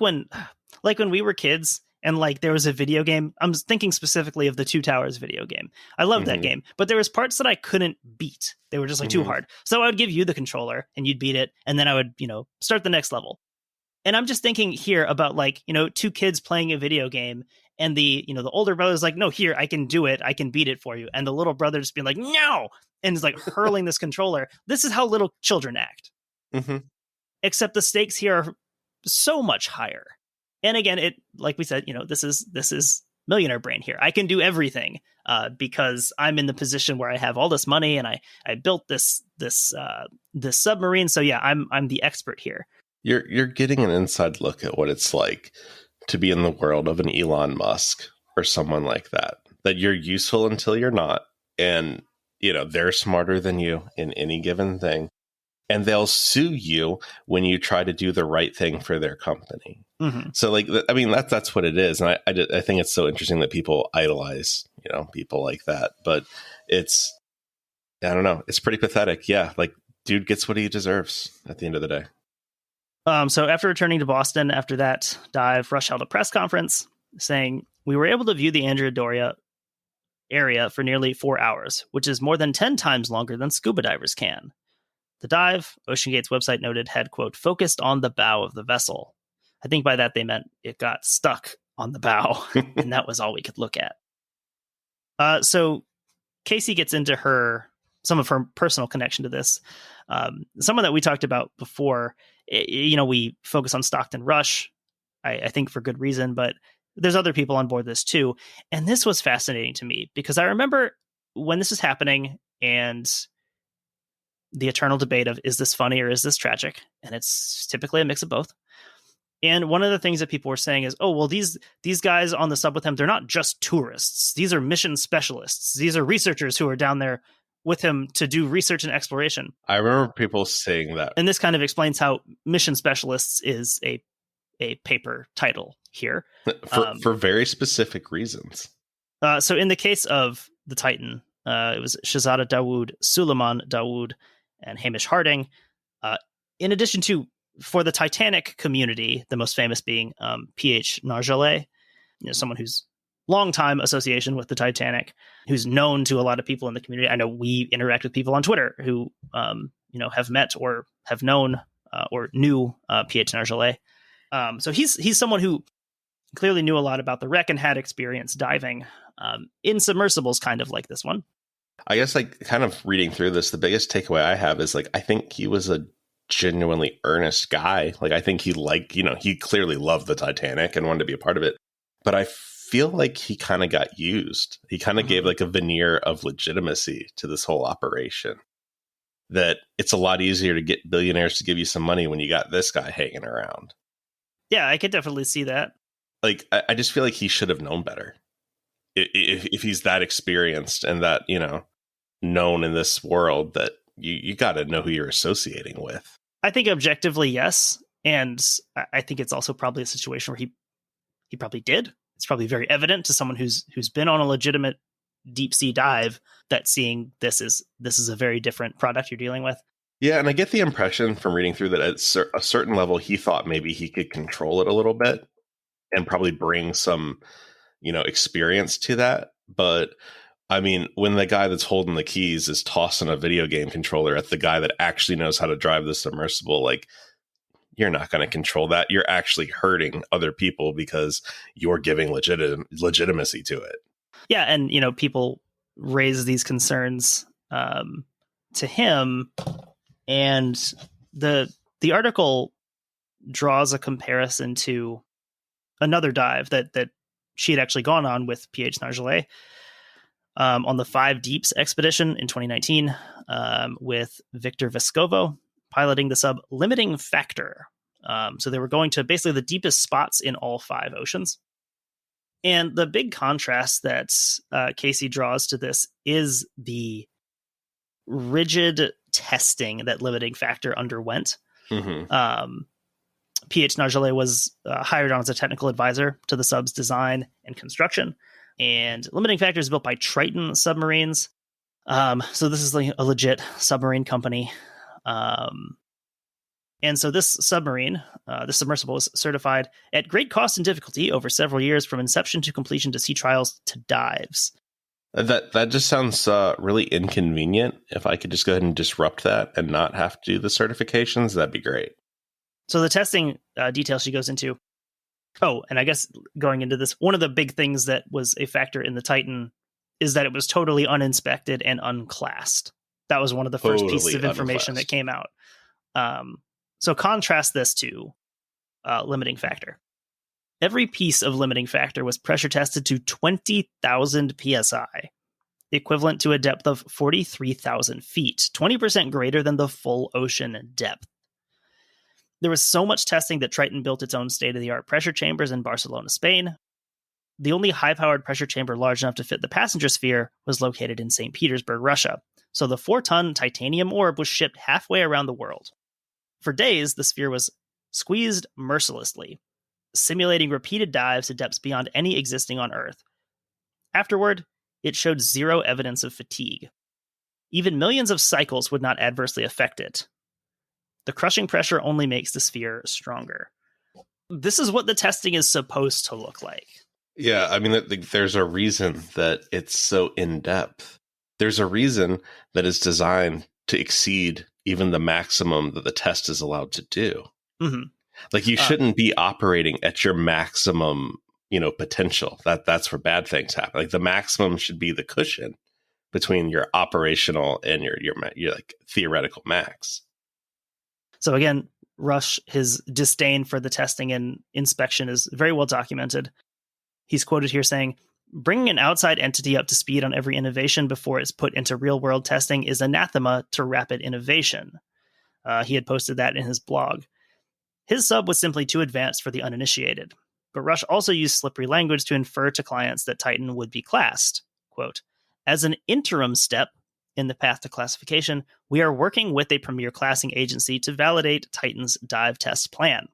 when we were kids and like there was a video game. I'm thinking specifically of the Two Towers video game. I love that game, but there was parts that I couldn't beat. They were just like too hard. So I would give you the controller and you'd beat it. And then I would, start the next level. And I'm just thinking here about like, two kids playing a video game, and the older brother's like, no, here, I can do it. I can beat it for you. And the little brother just being like, no, and is like hurling this controller. This is how little children act. Mm-hmm. Except the stakes here are so much higher. And again, it, like we said, this is millionaire brain here. I can do everything because I'm in the position where I have all this money, and I built this submarine. So yeah, I'm the expert here. You're getting an inside look at what it's like to be in the world of an Elon Musk or someone like that you're useful until you're not. And, they're smarter than you in any given thing. And they'll sue you when you try to do the right thing for their company. Mm-hmm. So, like, I mean, that's what it is. And I think it's so interesting that people idolize, people like that. But it's, I don't know, it's pretty pathetic. Yeah, like, dude gets what he deserves at the end of the day. So after returning to Boston after that dive, Rush held a press conference saying, "We were able to view the Andrea Doria area for nearly 4 hours, which is more than 10 times longer than scuba divers can. The dive," Oceangate's website noted, had, quote, "focused on the bow of the vessel." I think by that they meant it got stuck on the bow, and that was all we could look at. So Casey gets into some of her personal connection to this. Someone that we talked about before, we focus on Stockton Rush, I think for good reason, but there's other people on board this too. And this was fascinating to me because I remember when this is happening and the eternal debate of, is this funny or is this tragic? And it's typically a mix of both. And one of the things that people were saying is, oh, well, these guys on the sub with him, they're not just tourists. These are mission specialists. These are researchers who are down there with him to do research and exploration. I remember people saying that. And this kind of explains how mission specialists is a paper title here. For very specific reasons. So in the case of the Titan, it was Shahzada Dawood, Suleiman Dawood, and Hamish Harding. In addition to, for the Titanic community, the most famous being P.H. Nargeolet, someone who's long time association with the Titanic, who's known to a lot of people in the community. I know we interact with people on Twitter who, have met or have known or knew P.H. Nargeolet. So he's someone who clearly knew a lot about the wreck and had experience diving in submersibles, kind of like this one. I guess, like, kind of reading through this, the biggest takeaway I have is, like, I think he was a genuinely earnest guy. Like, I think he he clearly loved the Titanic and wanted to be a part of it. But I feel like he kind of got used. He kind of gave like a veneer of legitimacy to this whole operation. That it's a lot easier to get billionaires to give you some money when you got this guy hanging around. Yeah, I could definitely see that. Like, I just feel like he should have known better. If he's that experienced and that, known in this world, that you got to know who you're associating with. I think objectively, yes. And I think it's also probably a situation where he probably did. It's probably very evident to someone who's been on a legitimate deep sea dive that seeing this is a very different product you're dealing with. Yeah, and I get the impression from reading through that at a certain level, he thought maybe he could control it a little bit and probably bring some, experience to that. But I mean, when the guy that's holding the keys is tossing a video game controller at the guy that actually knows how to drive the submersible, like, you're not going to control that. You're actually hurting other people because you're giving legitimacy to it. Yeah, and people raise these concerns to him, and the article draws a comparison to another dive that she had actually gone on with P.H. Nargeolet on the 5 Deeps expedition in 2019 with Victor Vescovo piloting the sub Limiting Factor. So they were going to basically the deepest spots in all 5 oceans. And the big contrast that Casey draws to this is the rigid testing that Limiting Factor underwent. Mm-hmm. P.H. Nargeolet was hired on as a technical advisor to the sub's design and construction. And Limiting Factor is built by Triton Submarines. So this is like a legit submarine company. And so this submarine, this submersible, was certified at great cost and difficulty over several years from inception to completion to sea trials to dives. That just sounds really inconvenient. If I could just go ahead and disrupt that and not have to do the certifications, that'd be great. So the testing details she goes into. Oh, and I guess going into this, one of the big things that was a factor in the Titan is that it was totally uninspected and unclassed. That was one of the first pieces of information that came out. So contrast this to limiting factor. Every piece of limiting factor was pressure tested to 20,000 psi, equivalent to a depth of 43,000 feet, 20% greater than the full ocean depth. There was so much testing that Triton built its own state-of-the-art pressure chambers in Barcelona, Spain. The only high-powered pressure chamber large enough to fit the passenger sphere was located in St. Petersburg, Russia. So the 4-ton titanium orb was shipped halfway around the world. For days, the sphere was squeezed mercilessly, simulating repeated dives to depths beyond any existing on Earth. Afterward, it showed zero evidence of fatigue. Even millions of cycles would not adversely affect it. The crushing pressure only makes the sphere stronger. This is what the testing is supposed to look like. Yeah, I mean, there's a reason that it's so in-depth. There's a reason that it's designed to exceed even the maximum that the test is allowed to do. Mm-hmm. Like, you shouldn't be operating at your maximum, potential. That's where bad things happen. Like, the maximum should be the cushion between your operational and your like theoretical max. So again, Rush, his disdain for the testing and inspection is very well documented. He's quoted here saying, "Bringing an outside entity up to speed on every innovation before it's put into real-world testing is anathema to rapid innovation." He had posted that in his blog. His sub was simply too advanced for the uninitiated. But Rush also used slippery language to infer to clients that Titan would be classed. Quote, "As an interim step in the path to classification, we are working with a premier classing agency to validate Titan's dive test plan."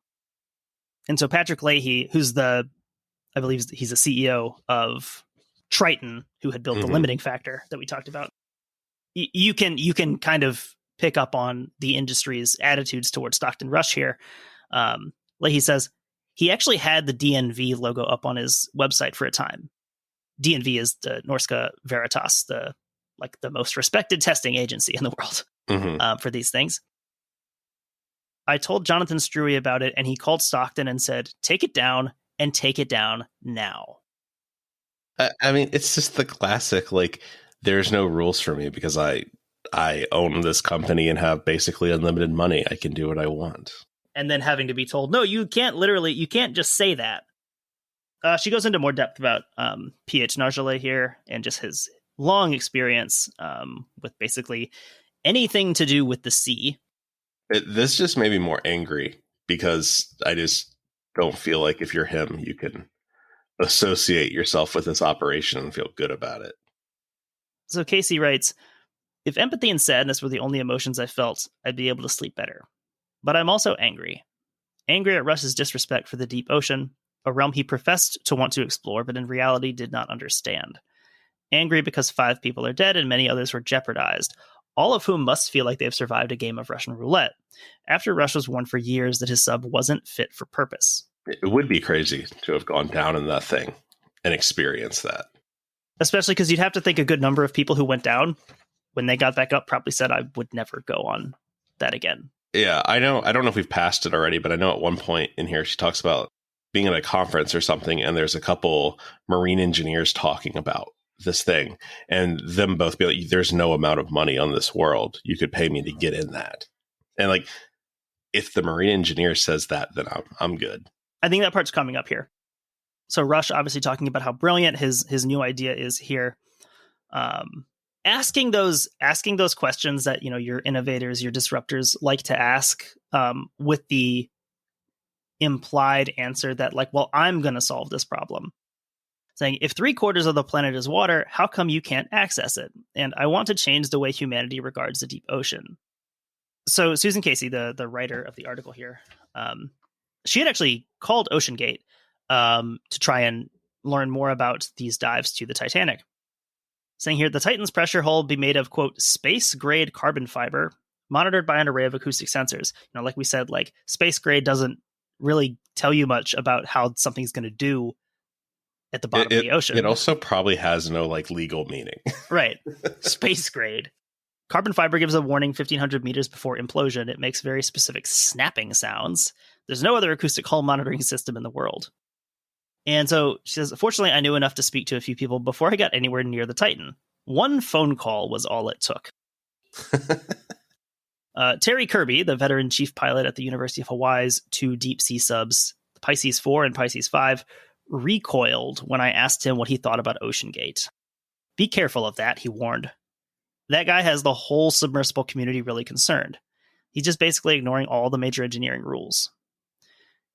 And so Patrick Leahy, who's I believe he's a CEO of Triton, who had built the limiting factor that we talked about. You can kind of pick up on the industry's attitudes towards Stockton Rush here. Leahy says he actually had the DNV logo up on his website for a time. DNV is the Norska Veritas, the most respected testing agency in the world for these things. I told Jonathan Struy about it, and he called Stockton and said, "Take it down, and take it down now." I mean, it's just the classic, like, there's no rules for me because I own this company and have basically unlimited money. I can do what I want. And then having to be told, no, you can't just say that. She goes into more depth about P.H. Nargeolet here and just his long experience with basically anything to do with the sea. This just made me more angry because I just don't feel like if you're him, you can associate yourself with this operation and feel good about it. So Casey writes, "If empathy and sadness were the only emotions I felt, I'd be able to sleep better. But I'm also angry. Angry at Rush's disrespect for the deep ocean, a realm he professed to want to explore, but in reality did not understand. Angry because 5 people are dead and many others were jeopardized, all of whom must feel like they've survived a game of Russian roulette, after Rush was warned for years that his sub wasn't fit for purpose." It would be crazy to have gone down in that thing and experienced that. Especially because you'd have to think a good number of people who went down, when they got back up, probably said, "I would never go on that again." Yeah, I know. I don't know if we've passed it already, but I know at one point in here she talks about being at a conference or something, and there's a couple marine engineers talking about this thing, and them both be like, "There's no amount of money on this world you could pay me to get in that." And like, if the marine engineer says that, then I'm good. I think that part's coming up here. So Rush obviously talking about how brilliant his new idea is here. Asking those questions that, your innovators, your disruptors like to ask, with the implied answer that, like, well, I'm going to solve this problem. Saying, if 3/4 of the planet is water, how come you can't access it? And I want to change the way humanity regards the deep ocean. So Susan Casey, the writer of the article here, she had actually called Oceangate to try and learn more about these dives to the Titanic. Saying here, the Titan's pressure hull be made of, quote, space-grade carbon fiber, monitored by an array of acoustic sensors. Like we said, like, space-grade doesn't really tell you much about how something's going to do at the bottom of the ocean. It also probably has no, like, legal meaning. Right. Space-grade. Carbon fiber gives a warning 1,500 meters before implosion. It makes very specific snapping sounds. There's no other acoustic hull monitoring system in the world. And so she says, fortunately, I knew enough to speak to a few people before I got anywhere near the Titan. One phone call was all it took. Terry Kirby, the veteran chief pilot at the University of Hawaii's 2 deep sea subs, the Pisces 4 and Pisces 5, recoiled when I asked him what he thought about Oceangate. Be careful of that, he warned. That guy has the whole submersible community really concerned. He's just basically ignoring all the major engineering rules.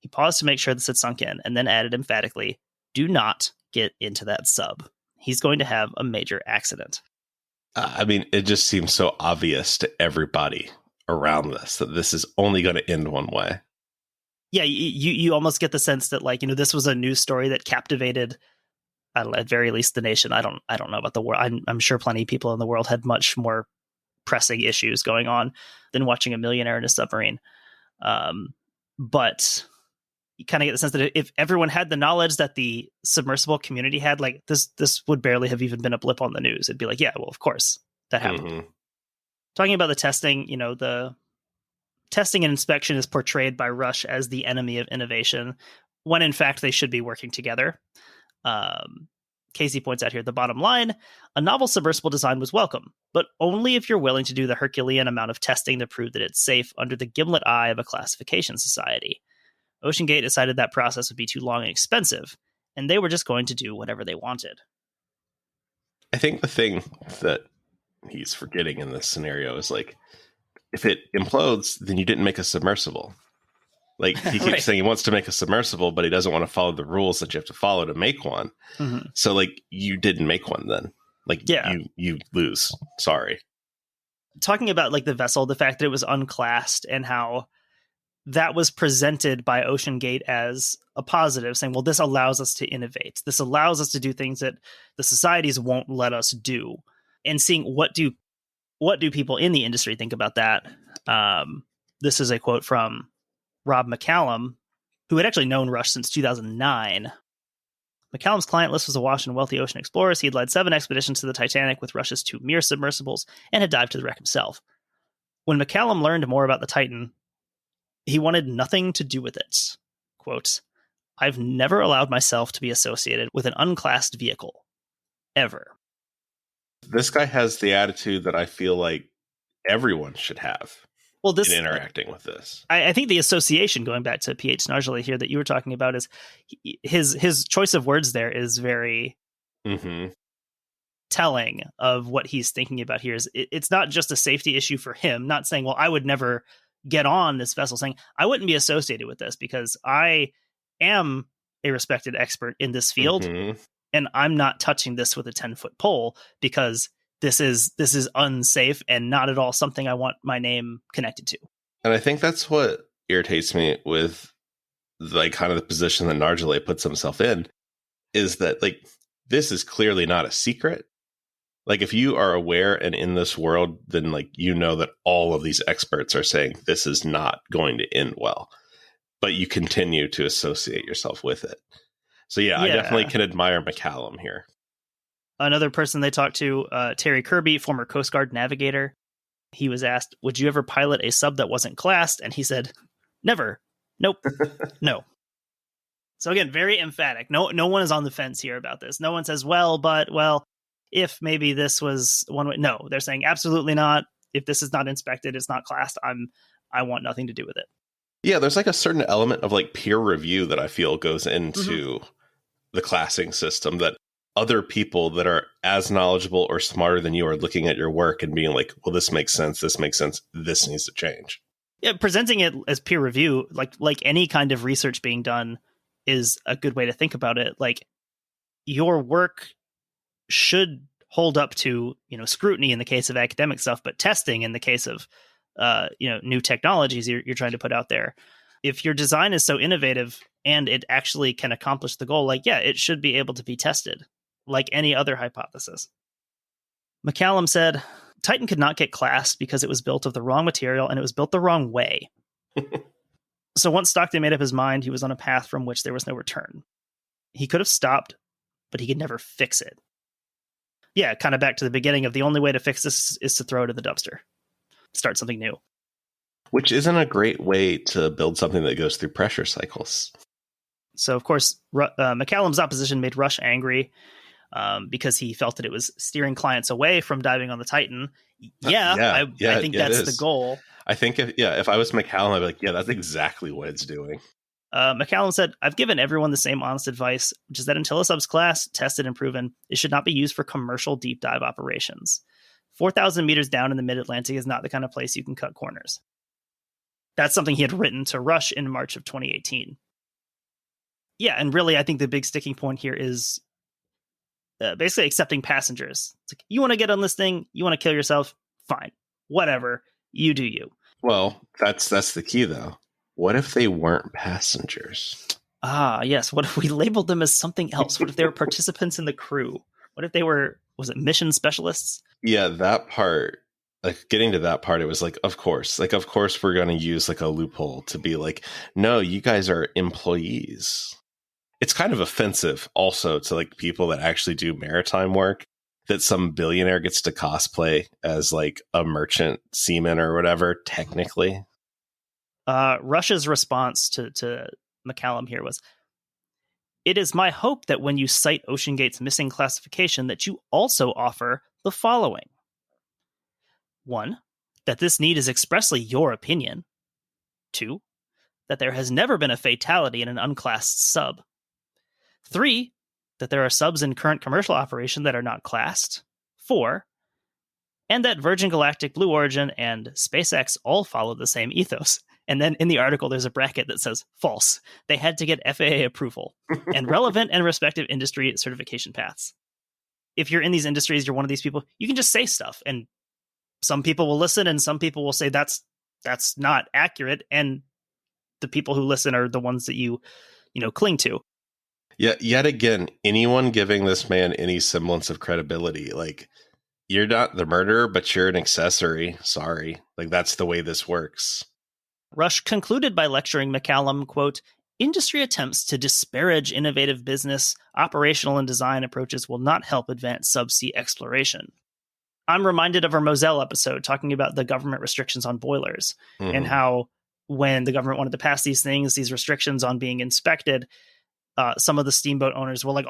He paused to make sure this had sunk in, and then added emphatically, do not get into that sub. He's going to have a major accident. I mean, it just seems so obvious to everybody around this that this is only going to end one way. Yeah, you almost get the sense that, like, this was a news story that captivated, I don't know, at very least the nation. I don't know about the world. I'm sure plenty of people in the world had much more pressing issues going on than watching a millionaire in a submarine. But you kind of get the sense that if everyone had the knowledge that the submersible community had, like, this would barely have even been a blip on the news. It'd be like, yeah, well, of course that happened. Mm-hmm. Talking about the testing, the testing and inspection is portrayed by Rush as the enemy of innovation, when in fact they should be working together. Casey points out here, the bottom line, a novel submersible design was welcome, but only if you're willing to do the Herculean amount of testing to prove that it's safe under the gimlet eye of a classification society. Oceangate decided that process would be too long and expensive, and they were just going to do whatever they wanted. I think the thing that he's forgetting in this scenario is, like, if it implodes, then you didn't make a submersible. Like, he keeps right. saying he wants to make a submersible, but he doesn't want to follow the rules that you have to follow to make one. Mm-hmm. So, like, you didn't make one then. Like, yeah. you lose. Sorry. Talking about, like, the vessel, the fact that it was unclassed and how that was presented by Oceangate as a positive, saying, well, this allows us to innovate. This allows us to do things that the societies won't let us do. And seeing what do people in the industry think about that. This is a quote from Rob McCallum, who had actually known Rush since 2009. McCallum's client list was awash in wealthy ocean explorers. He had led 7 expeditions to the Titanic with Rush's 2 Mir submersibles and had dived to the wreck himself. When McCallum learned more about the Titan, he wanted nothing to do with it. Quote, I've never allowed myself to be associated with an unclassed vehicle. Ever. This guy has the attitude that I feel like everyone should have in interacting with this. I think the association, going back to P.H. Snargely here that you were talking about, is his choice of words there is very telling of what he's thinking about here. It's not just a safety issue for him, not saying, well, I would never get on this vessel, saying I wouldn't be associated with this because I am a respected expert in this field. And I'm not touching this with a 10-foot pole because this is unsafe and not at all something I want my name connected to. And I think that's what irritates me with, like, kind of the position that Nargile puts himself in, is that, like, this is clearly not a secret. Like, if you are aware and in this world, then, like, you know that all of these experts are saying this is not going to end well, but you continue to associate yourself with it. So, yeah, I definitely can admire McCallum here. Another person they talked to, Terry Kirby, former Coast Guard navigator. He was asked, would you ever pilot a sub that wasn't classed? And he said, never. Nope. No. So again, very emphatic. No one is on the fence here about this. No one says, well, if maybe this was one way. No, they're saying absolutely not. If this is not inspected, it's not classed. I want nothing to do with it. Yeah, there's like a certain element of like peer review that I feel goes into the classing system, that other people that are as knowledgeable or smarter than you are looking at your work and being like, well, this makes sense. This makes sense. This needs to change. Yeah, presenting it as peer review, like any kind of research being done, is a good way to think about it. Like, your work should hold up to, scrutiny in the case of academic stuff, but testing in the case of, new technologies you're trying to put out there. If your design is so innovative and it actually can accomplish the goal, it should be able to be tested like any other hypothesis. McCallum said, Titan could not get classed because it was built of the wrong material and it was built the wrong way. So once Stockton made up his mind, he was on a path from which there was no return. He could have stopped, but he could never fix it. Yeah, kind of back to the beginning of the only way to fix this is to throw it in the dumpster. Start something new. Which isn't a great way to build something that goes through pressure cycles. So, of course, McCallum's opposition made Rush angry because he felt that it was steering clients away from diving on the Titan. I think that's the goal. I think if I was McCallum, I'd be like, yeah, that's exactly what it's doing. McCallum said, I've given everyone the same honest advice, which is that until a sub's class, tested and proven, it should not be used for commercial deep dive operations. 4,000 meters down in the mid-Atlantic is not the kind of place you can cut corners. That's something he had written to Rush in March of 2018. Yeah, and really, I think the big sticking point here is basically accepting passengers. It's like, you want to get on this thing? You want to kill yourself? Fine. Whatever. You do you. Well, that's the key, though. What if they weren't passengers? Yes. What if we labeled them as something else? What if they were participants in the crew? What if they were, was it mission specialists? Yeah, that part, like getting to that part, it was like, of course we're going to use like a loophole to be like, no, you guys are employees. It's kind of offensive also to like people that actually do maritime work that some billionaire gets to cosplay as like a merchant seaman or whatever, technically. Rush's response to McCallum here was, it is my hope that when you cite Oceangate's missing classification that you also offer the following. 1, that this need is expressly your opinion. 2, that there has never been a fatality in an unclassed sub. 3, that there are subs in current commercial operation that are not classed. 4, and that Virgin Galactic, Blue Origin, and SpaceX all follow the same ethos. And then in the article, there's a bracket that says false. They had to get FAA approval and relevant and respective industry certification paths. If you're in these industries, you're one of these people, you can just say stuff. And some people will listen and some people will say that's not accurate. And the people who listen are the ones that you cling to. Yeah. Yet again, anyone giving this man any semblance of credibility, like, you're not the murderer, but you're an accessory. Sorry. Like, that's the way this works. Rush concluded by lecturing McCallum, quote, industry attempts to disparage innovative business, operational, and design approaches will not help advance subsea exploration. I'm reminded of our Moselle episode talking about the government restrictions on boilers and how when the government wanted to pass these things, these restrictions on being inspected, some of the steamboat owners were like,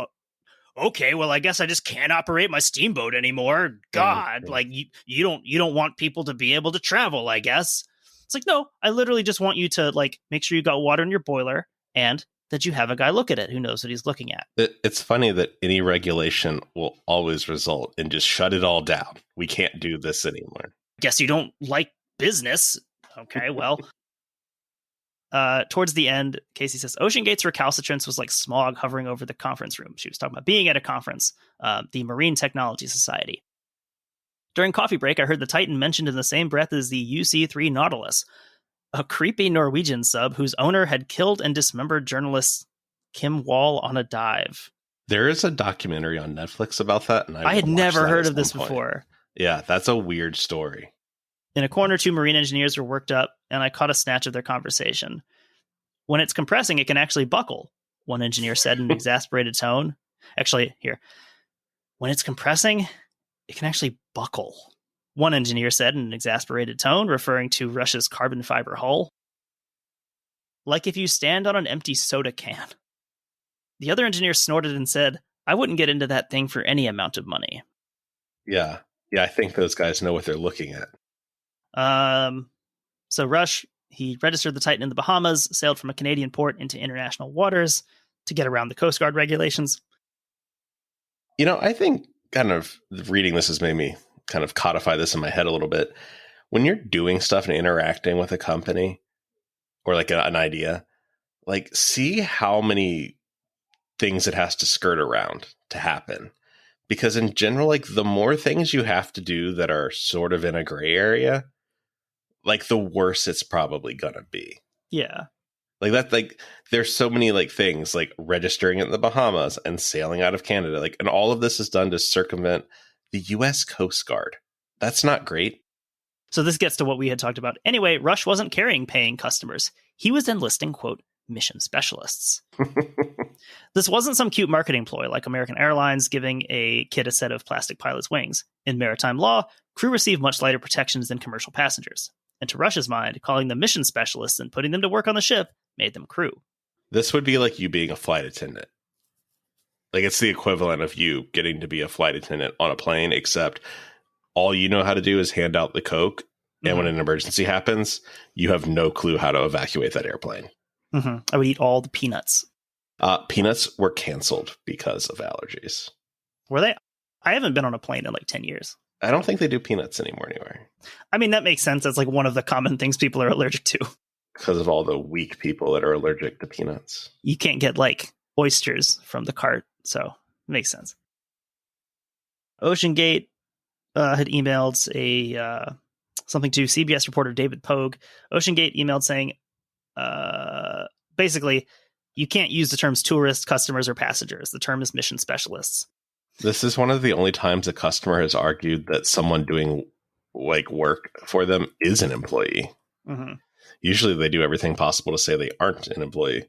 okay, well, I guess I just can't operate my steamboat anymore. God, like you don't want people to be able to travel, I guess. It's like, no, I literally just want you to like make sure you got water in your boiler and that you have a guy look at it who knows what he's looking at. It's funny that any regulation will always result in just shut it all down. We can't do this anymore. Guess you don't like business. Okay, well. Towards the end, Casey says, Oceangate's recalcitrance was like smog hovering over the conference room. She was talking about being at a conference, the Marine Technology Society. During coffee break, I heard the Titan mentioned in the same breath as the UC-3 Nautilus, a creepy Norwegian sub whose owner had killed and dismembered journalist Kim Wall on a dive. There is a documentary on Netflix about that, and I had never heard of this before. Yeah, that's a weird story. In a corner, 2 Marine engineers were worked up, and I caught a snatch of their conversation. When it's compressing, it can actually buckle, one engineer said in an exasperated tone. Actually, here. When it's compressing, it can actually buckle, one engineer said in an exasperated tone, referring to Rush's carbon fiber hull. Like if you stand on an empty soda can. The other engineer snorted and said, I wouldn't get into that thing for any amount of money. Yeah, I think those guys know what they're looking at. So Rush, he registered the Titan in the Bahamas, sailed from a Canadian port into international waters to get around the Coast Guard regulations. I think kind of reading this has made me kind of codify this in my head a little bit. When you're doing stuff and interacting with a company or like an idea, like see how many things it has to skirt around to happen. Because in general, like the more things you have to do that are sort of in a gray area, like the worse it's probably gonna be. Yeah. Like that, like there's so many like things like registering in the Bahamas and sailing out of Canada. Like, and all of this is done to circumvent the US Coast Guard. That's not great. So this gets to what we had talked about. Anyway, Rush wasn't carrying paying customers. He was enlisting, quote, mission specialists. This wasn't some cute marketing ploy like American Airlines giving a kid a set of plastic pilot's wings. In maritime law, crew receive much lighter protections than commercial passengers. And to Rush's mind, calling them mission specialists and putting them to work on the ship made them crew. This would be like you being a flight attendant. Like, it's the equivalent of you getting to be a flight attendant on a plane, except all you know how to do is hand out the Coke. And when an emergency happens, you have no clue how to evacuate that airplane. I would eat all the peanuts. Peanuts were canceled because of allergies. Were they? I haven't been on a plane in like 10 years. I don't think they do peanuts anymore anywhere. I mean, that makes sense. That's like one of the common things people are allergic to. Because of all the weak people that are allergic to peanuts. You can't get like oysters from the cart, so it makes sense. Oceangate had emailed something to CBS reporter David Pogue. Oceangate emailed saying, basically, you can't use the terms tourists, customers, or passengers. The term is mission specialists. This is one of the only times a customer has argued that someone doing like work for them is an employee. Usually they do everything possible to say they aren't an employee.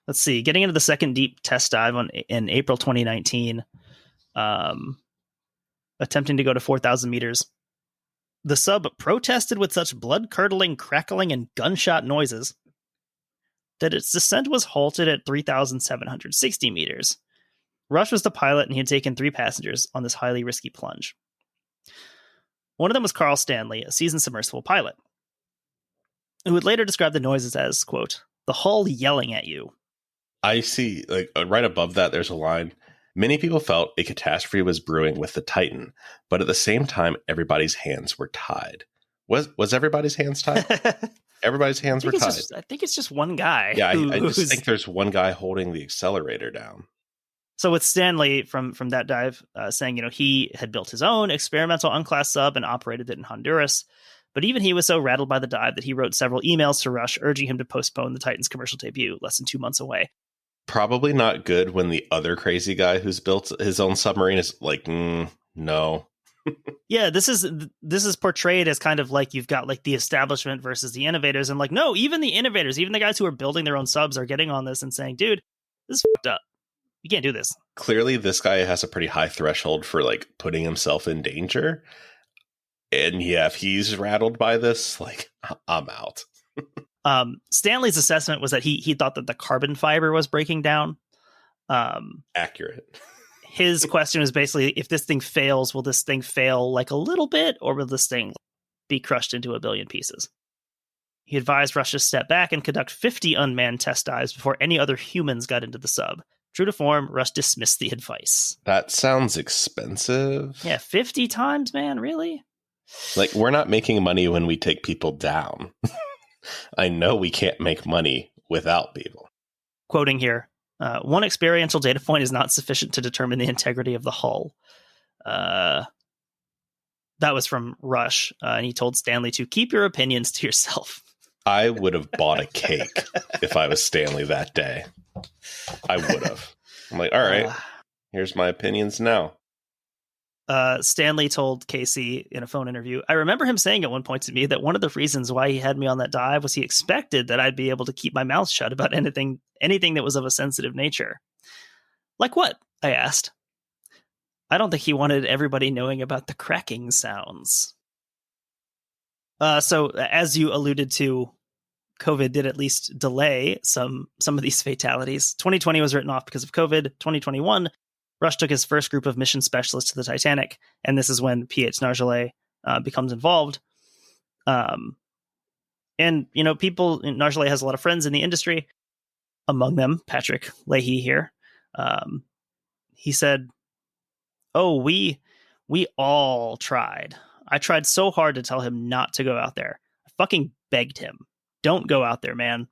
Let's see. Getting into the second deep test dive in April 2019, attempting to go to 4,000 meters. The sub protested with such blood-curdling, crackling, and gunshot noises that its descent was halted at 3,760 meters. Rush was the pilot, and he had taken 3 passengers on this highly risky plunge. One of them was Carl Stanley, a seasoned submersible pilot, who would later describe the noises as, quote, the hull yelling at you. I see, like, right above that, there's a line. Many people felt a catastrophe was brewing with the Titan, but at the same time, everybody's hands were tied. Was everybody's hands tied? Everybody's hands were tied. I think it's just one guy. Yeah, I just think there's one guy holding the accelerator down. So with Stanley from that dive saying, he had built his own experimental unclassed sub and operated it in Honduras. But even he was so rattled by the dive that he wrote several emails to Rush urging him to postpone the Titan's commercial debut less than 2 months away. Probably not good when the other crazy guy who's built his own submarine is like, no. Yeah, this is portrayed as kind of like you've got like the establishment versus the innovators. And like, no, even the innovators, even the guys who are building their own subs are getting on this and saying, dude, this is fucked up. You can't do this. Clearly, this guy has a pretty high threshold for like putting himself in danger. And yeah, if he's rattled by this, like, I'm out. Stanley's assessment was that he thought that the carbon fiber was breaking down. Accurate. His question was basically, if this thing fails, will this thing fail like a little bit, or will this thing be crushed into a billion pieces? He advised Rush to step back and conduct 50 unmanned test dives before any other humans got into the sub. True to form, Rush dismissed the advice. That sounds expensive. Yeah, 50 times, man, really? Like, we're not making money when we take people down. I know we can't make money without people. Quoting here, one experiential data point is not sufficient to determine the integrity of the hull. That was from Rush, and he told Stanley to keep your opinions to yourself. I would have bought a cake if I was Stanley that day. I would have. I'm like, all right, here's my opinions now. Stanley told Casey in a phone interview, I remember him saying at one point to me that one of the reasons why he had me on that dive was he expected that I'd be able to keep my mouth shut about anything that was of a sensitive nature. Like what? I asked. I don't think he wanted everybody knowing about the cracking sounds. So as you alluded to, COVID did at least delay some of these fatalities. 2020 was written off because of COVID. 2021, Rush took his first group of mission specialists to the Titanic, and this is when P.H. Nargeolet becomes involved. And, Nargeolet has a lot of friends in the industry, among them Patrick Leahy here. He said, oh, we all tried. I tried so hard to tell him not to go out there. I fucking begged him. Don't go out there, man.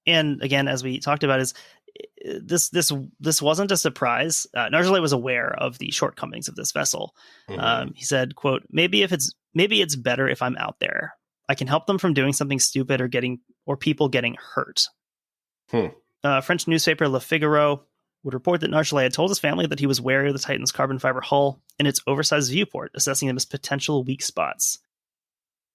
And again, as we talked about, is this wasn't a surprise. Nargeolet was aware of the shortcomings of this vessel. Mm-hmm. He said, quote, maybe it's better if I'm out there. I can help them from doing something stupid or people getting hurt. French newspaper Le Figaro would report that Nargeolet had told his family that he was wary of the Titan's carbon fiber hull and its oversized viewport, assessing them as potential weak spots.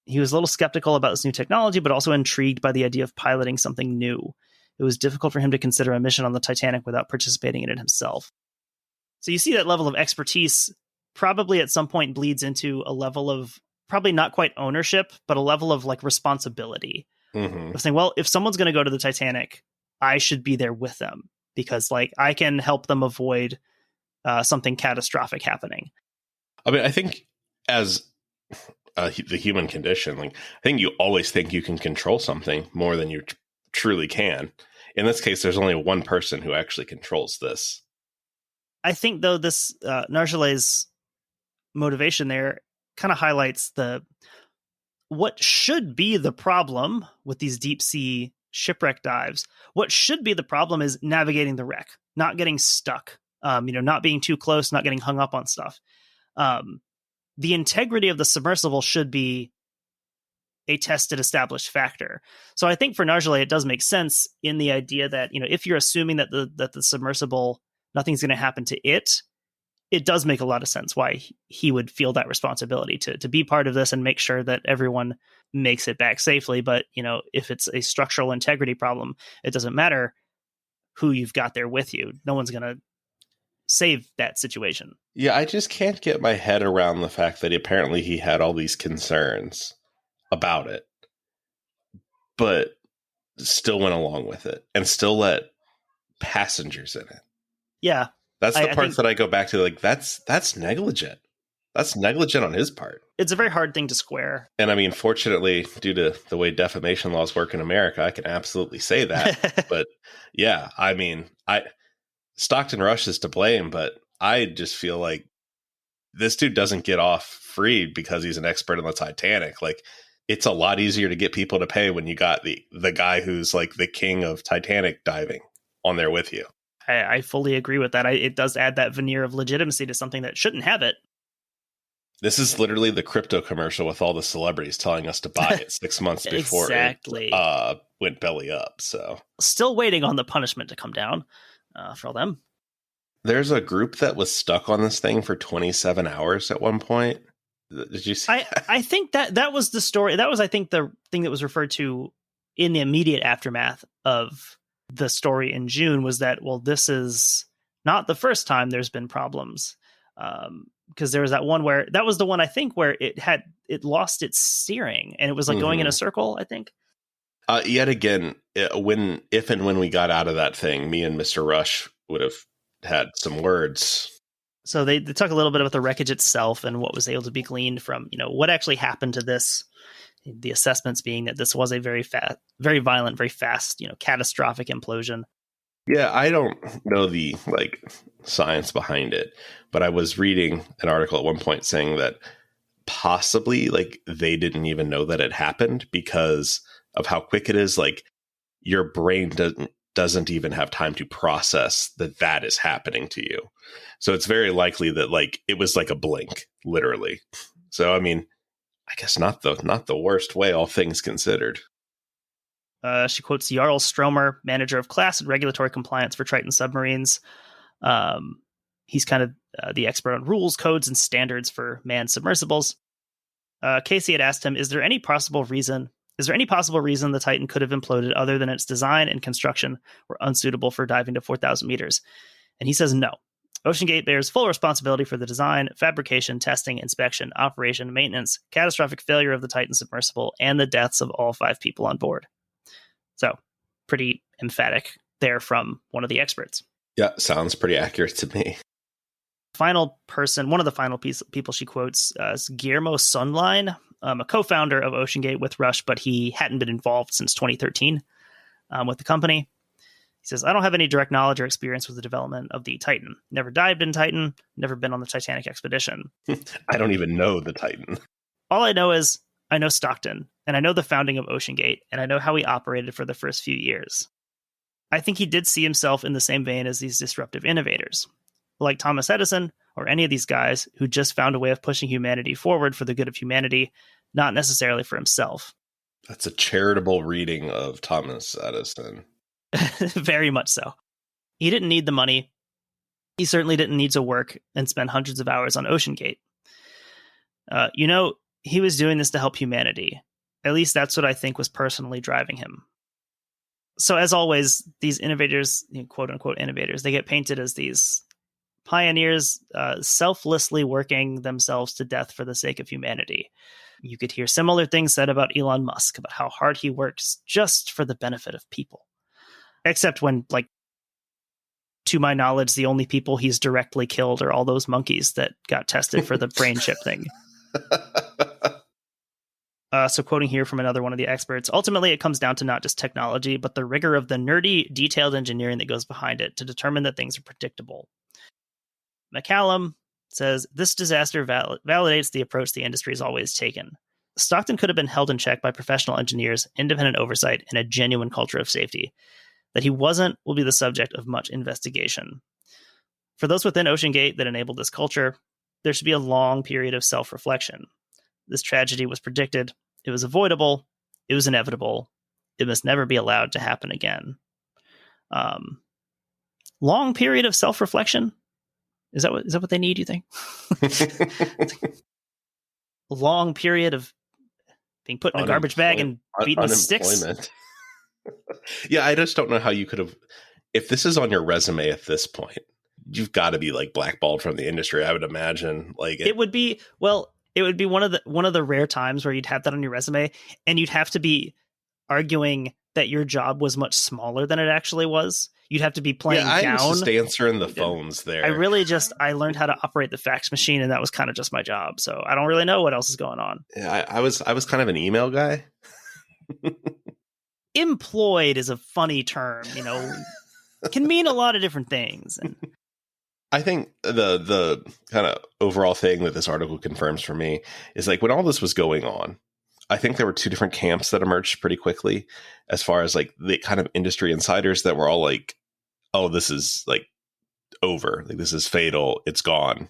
He was a little skeptical about this new technology, but also intrigued by the idea of piloting something new. It was difficult for him to consider a mission on the Titanic without participating in it himself. So you see that level of expertise probably at some point bleeds into a level of probably not quite ownership, but a level of like responsibility. Of saying, well, if someone's going to go to the Titanic, I should be there with them because like I can help them avoid something catastrophic happening. I mean, I think as the human condition, like I think you always think you can control something more than you truly can. In this case, there's only one person who actually controls this. I think, though, this Nargeolet's motivation there kind of highlights what should be the problem with these deep sea shipwreck dives. What should be the problem is navigating the wreck, not getting stuck, not being too close, not getting hung up on stuff. The integrity of the submersible should be a tested, established factor. So I think for Nargeolet, it does make sense in the idea that, if you're assuming that the submersible, nothing's going to happen to it, it does make a lot of sense why he would feel that responsibility to be part of this and make sure that everyone makes it back safely. But, if it's a structural integrity problem, it doesn't matter who you've got there with you. No one's going to save that situation. Yeah, I just can't get my head around the fact that apparently he had all these concerns about it, but still went along with it and still let passengers in it. Yeah. That's the part that I go back to, like, that's negligent. That's negligent on his part. It's a very hard thing to square. And I mean, fortunately, due to the way defamation laws work in America, I can absolutely say that. But yeah, I mean, Stockton Rush is to blame, but I just feel like this dude doesn't get off free because he's an expert on the Titanic. Like, it's a lot easier to get people to pay when you got the guy who's like the king of Titanic diving on there with you. I fully agree with that. It does add that veneer of legitimacy to something that shouldn't have it. This is literally the crypto commercial with all the celebrities telling us to buy it 6 months before it went belly up. So still waiting on the punishment to come down for all them. There's a group that was stuck on this thing for 27 hours at one point. Did you see that? I think that was the story. That was, I think, the thing that was referred to in the immediate aftermath of the story in June was that, well, this is not the first time there's been problems. Because there was that one that was the one, I think, where it lost its steering and it was like going in a circle, I think. Yet again, if and when we got out of that thing, me and Mr. Rush would have had some words. So they talk a little bit about the wreckage itself and what was able to be gleaned from, what actually happened to this. The assessments being that this was a very violent, very fast, catastrophic implosion. Yeah, I don't know the science behind it, but I was reading an article at one point saying that possibly they didn't even know that it happened because of how quick it is. Like, your brain doesn't even have time to process that is happening to you. So it's very likely that it was like a blink, literally. So I mean, I guess not the worst way, all things considered. She quotes Jarl Stromer, manager of class and regulatory compliance for Triton submarines. He's kind of the expert on rules, codes, and standards for manned submersibles. Casey had asked him, is there any possible reason the Titan could have imploded other than its design and construction were unsuitable for diving to 4,000 meters? And he says no. Oceangate bears full responsibility for the design, fabrication, testing, inspection, operation, maintenance, catastrophic failure of the Titan submersible, and the deaths of all 5 people on board. So, pretty emphatic there from one of the experts. Yeah, sounds pretty accurate to me. One of the final people she quotes is Guillermo Sunline, a co-founder of Oceangate with Rush, but he hadn't been involved since 2013 with the company. He says, I don't have any direct knowledge or experience with the development of the Titan. Never dived in Titan, never been on the Titanic expedition. I don't even know the Titan. All I know is I know Stockton, and I know the founding of Oceangate, and I know how he operated for the first few years. I think he did see himself in the same vein as these disruptive innovators, like Thomas Edison or any of these guys who just found a way of pushing humanity forward for the good of humanity, not necessarily for himself. That's a charitable reading of Thomas Edison. Very much so. He didn't need the money. He certainly didn't need to work and spend hundreds of hours on Oceangate. He was doing this to help humanity. At least that's what I think was personally driving him. So as always, these innovators, quote unquote innovators, they get painted as these pioneers selflessly working themselves to death for the sake of humanity. You could hear similar things said about Elon Musk, about how hard he works just for the benefit of people. Except when, like, to my knowledge, the only people he's directly killed are all those monkeys that got tested for the brain chip thing. So quoting here from another one of the experts, ultimately it comes down to not just technology, but the rigor of the nerdy, detailed engineering that goes behind it to determine that things are predictable. McCallum says, this disaster validates the approach the industry has always taken. Stockton could have been held in check by professional engineers, independent oversight, and a genuine culture of safety. That he wasn't will be the subject of much investigation. For those within Oceangate that enabled this culture, there should be a long period of self-reflection. This tragedy was predicted. It was avoidable. It was inevitable. It must never be allowed to happen again. Long period of self-reflection? Is that what they need, you think? A long period of being put in a garbage bag and beaten with sticks? Yeah, I just don't know how you could have... If this is on your resume at this point, you've got to be like blackballed from the industry, I would imagine. Like it would be... Well, it would be one of the rare times where you'd have that on your resume, and you'd have to be arguing that your job was much smaller than it actually was. You'd have to be playing down. I was just answering the phones there. I learned how to operate the fax machine, and that was kind of just my job. So I don't really know what else is going on. Yeah, I was kind of an email guy. Employed is a funny term, can mean a lot of different things. And I think the kind of overall thing that this article confirms for me is, like, when all this was going on, I think there were two different camps that emerged pretty quickly, as far as like the kind of industry insiders that were all like, oh, this is like over, like this is fatal, it's gone.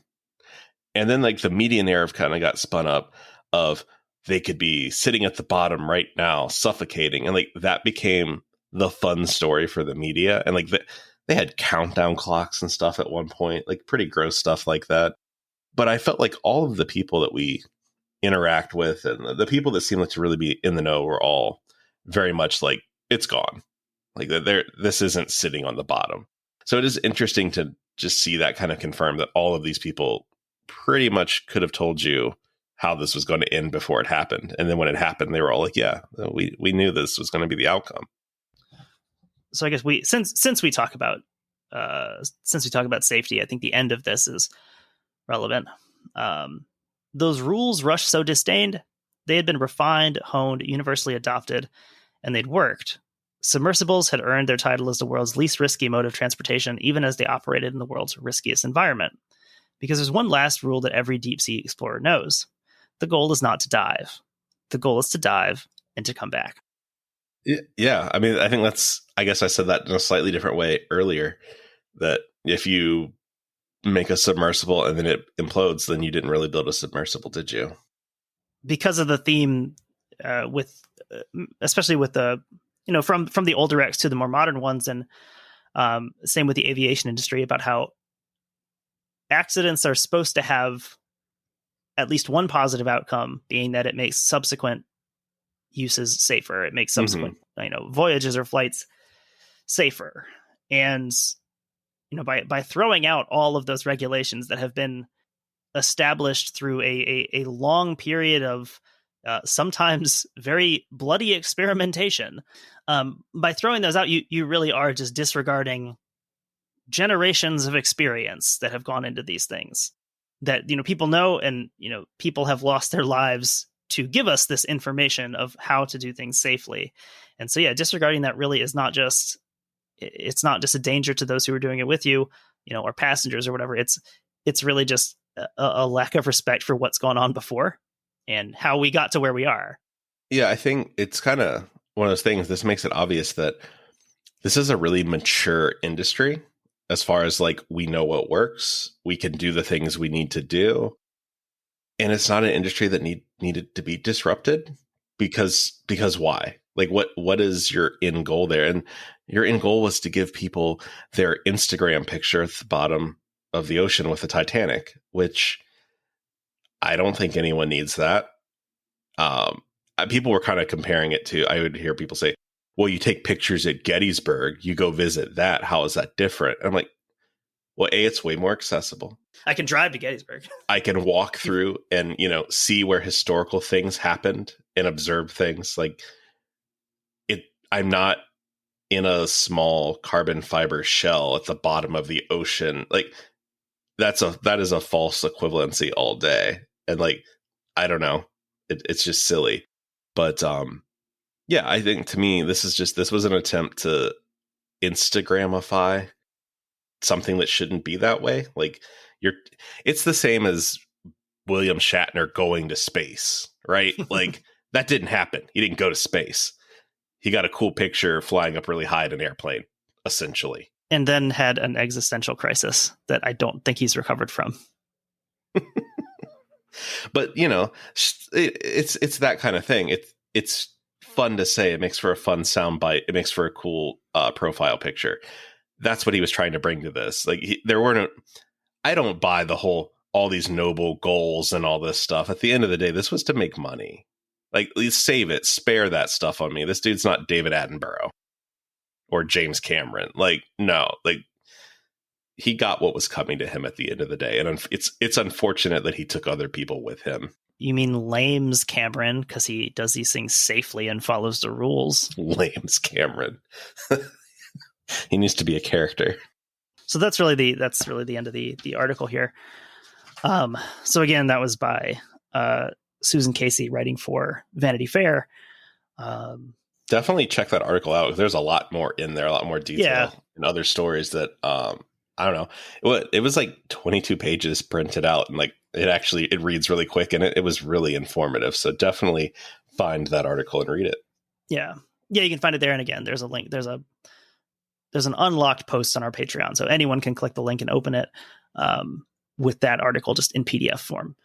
And then like the media narrative kind of got spun up of they could be sitting at the bottom right now, suffocating. And like that became the fun story for the media. And like they had countdown clocks and stuff at one point, like pretty gross stuff like that. But I felt like all of the people that we interact with and the people that seem like to really be in the know were all very much like, it's gone. Like this isn't sitting on the bottom. So it is interesting to just see that kind of confirm that all of these people pretty much could have told you how this was going to end before it happened. And then when it happened, they were all like, yeah, we knew this was going to be the outcome. So I guess since we talk about safety, I think the end of this is relevant. Those rules Rush so disdained, they had been refined, honed, universally adopted, and they'd worked. Submersibles had earned their title as the world's least risky mode of transportation, even as they operated in the world's riskiest environment. Because there's one last rule that every deep sea explorer knows. The goal is not to dive. The goal is to dive and to come back. Yeah. I mean, I think I guess I said that in a slightly different way earlier, that if you make a submersible and then it implodes, then you didn't really build a submersible, did you? Because of the theme especially with the, from the older X to the more modern ones, and same with the aviation industry, about how accidents are supposed to have at least one positive outcome, being that it makes subsequent uses safer. It makes subsequent, voyages or flights safer. And, by throwing out all of those regulations that have been established through a long period of sometimes very bloody experimentation, by throwing those out, you really are just disregarding generations of experience that have gone into these things that, people know, and, people have lost their lives to give us this information of how to do things safely. And so, yeah, disregarding that really is it's not just a danger to those who are doing it with you, or passengers or whatever. It's really just a lack of respect for what's gone on before and how we got to where we are. Yeah, I think it's kind of one of those things. This makes it obvious that this is a really mature industry. As far as like, we know what works, we can do the things we need to do. And it's not an industry that needed to be disrupted because why? Like what is your end goal there? And your end goal was to give people their Instagram picture at the bottom of the ocean with the Titanic, which I don't think anyone needs that. People were kind of comparing it to, I would hear people say, well, you take pictures at Gettysburg, you go visit that. How is that different? And I'm like, well, A, it's way more accessible. I can drive to Gettysburg. I can walk through and, see where historical things happened and observe things. Like I'm not in a small carbon fiber shell at the bottom of the ocean. Like that is a false equivalency all day. And like, I don't know, it's just silly. But yeah, I think to me, this was an attempt to Instagramify something that shouldn't be that way. Like it's the same as William Shatner going to space, right? Like that didn't happen. He didn't go to space. He got a cool picture flying up really high in an airplane, essentially. And then had an existential crisis that I don't think he's recovered from. But, it's that kind of thing. It's fun to say. It makes for a fun soundbite. It makes for a cool profile picture. That's what he was trying to bring to this. Like I don't buy the whole, all these noble goals and all this stuff. At the end of the day, this was to make money. Like, save it, spare that stuff on me. This dude's not David Attenborough or James Cameron. Like, no, like he got what was coming to him at the end of the day. And it's unfortunate that he took other people with him. You mean Lames Cameron, because he does these things safely and follows the rules. Lames Cameron. He needs to be a character. So that's really the end of the article here. So again, that was by Susan Casey, writing for Vanity Fair. Definitely check that article out. There's a lot more in there, a lot more detail and other stories that I don't know. It was like 22 pages printed out, and like it reads really quick, and it was really informative. So definitely find that article and read it. Yeah, you can find it there. And again, there's a link. There's an unlocked post on our Patreon, so anyone can click the link and open it with that article just in PDF form.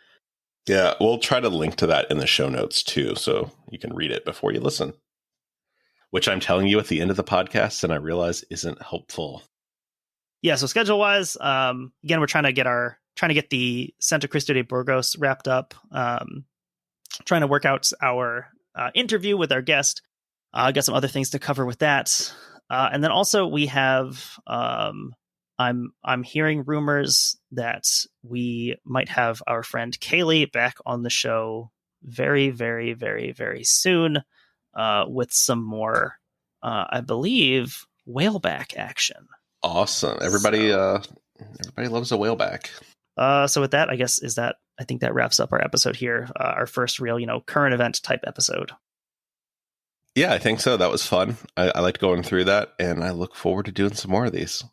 Yeah, we'll try to link to that in the show notes too, so you can read it before you listen. Which I'm telling you at the end of the podcast, and I realize isn't helpful. Yeah, so schedule-wise, again, we're trying to get the Santa Cristo de Burgos wrapped up. Trying to work out our interview with our guest. Got some other things to cover with that, and then also we have. I'm hearing rumors that we might have our friend Kaylee back on the show very, very, very, very soon with some more, I believe, whaleback action. Awesome. Everybody loves a whaleback. So with that, I think that wraps up our episode here. Our first real, current event type episode. Yeah, I think so. That was fun. I liked going through that, and I look forward to doing some more of these.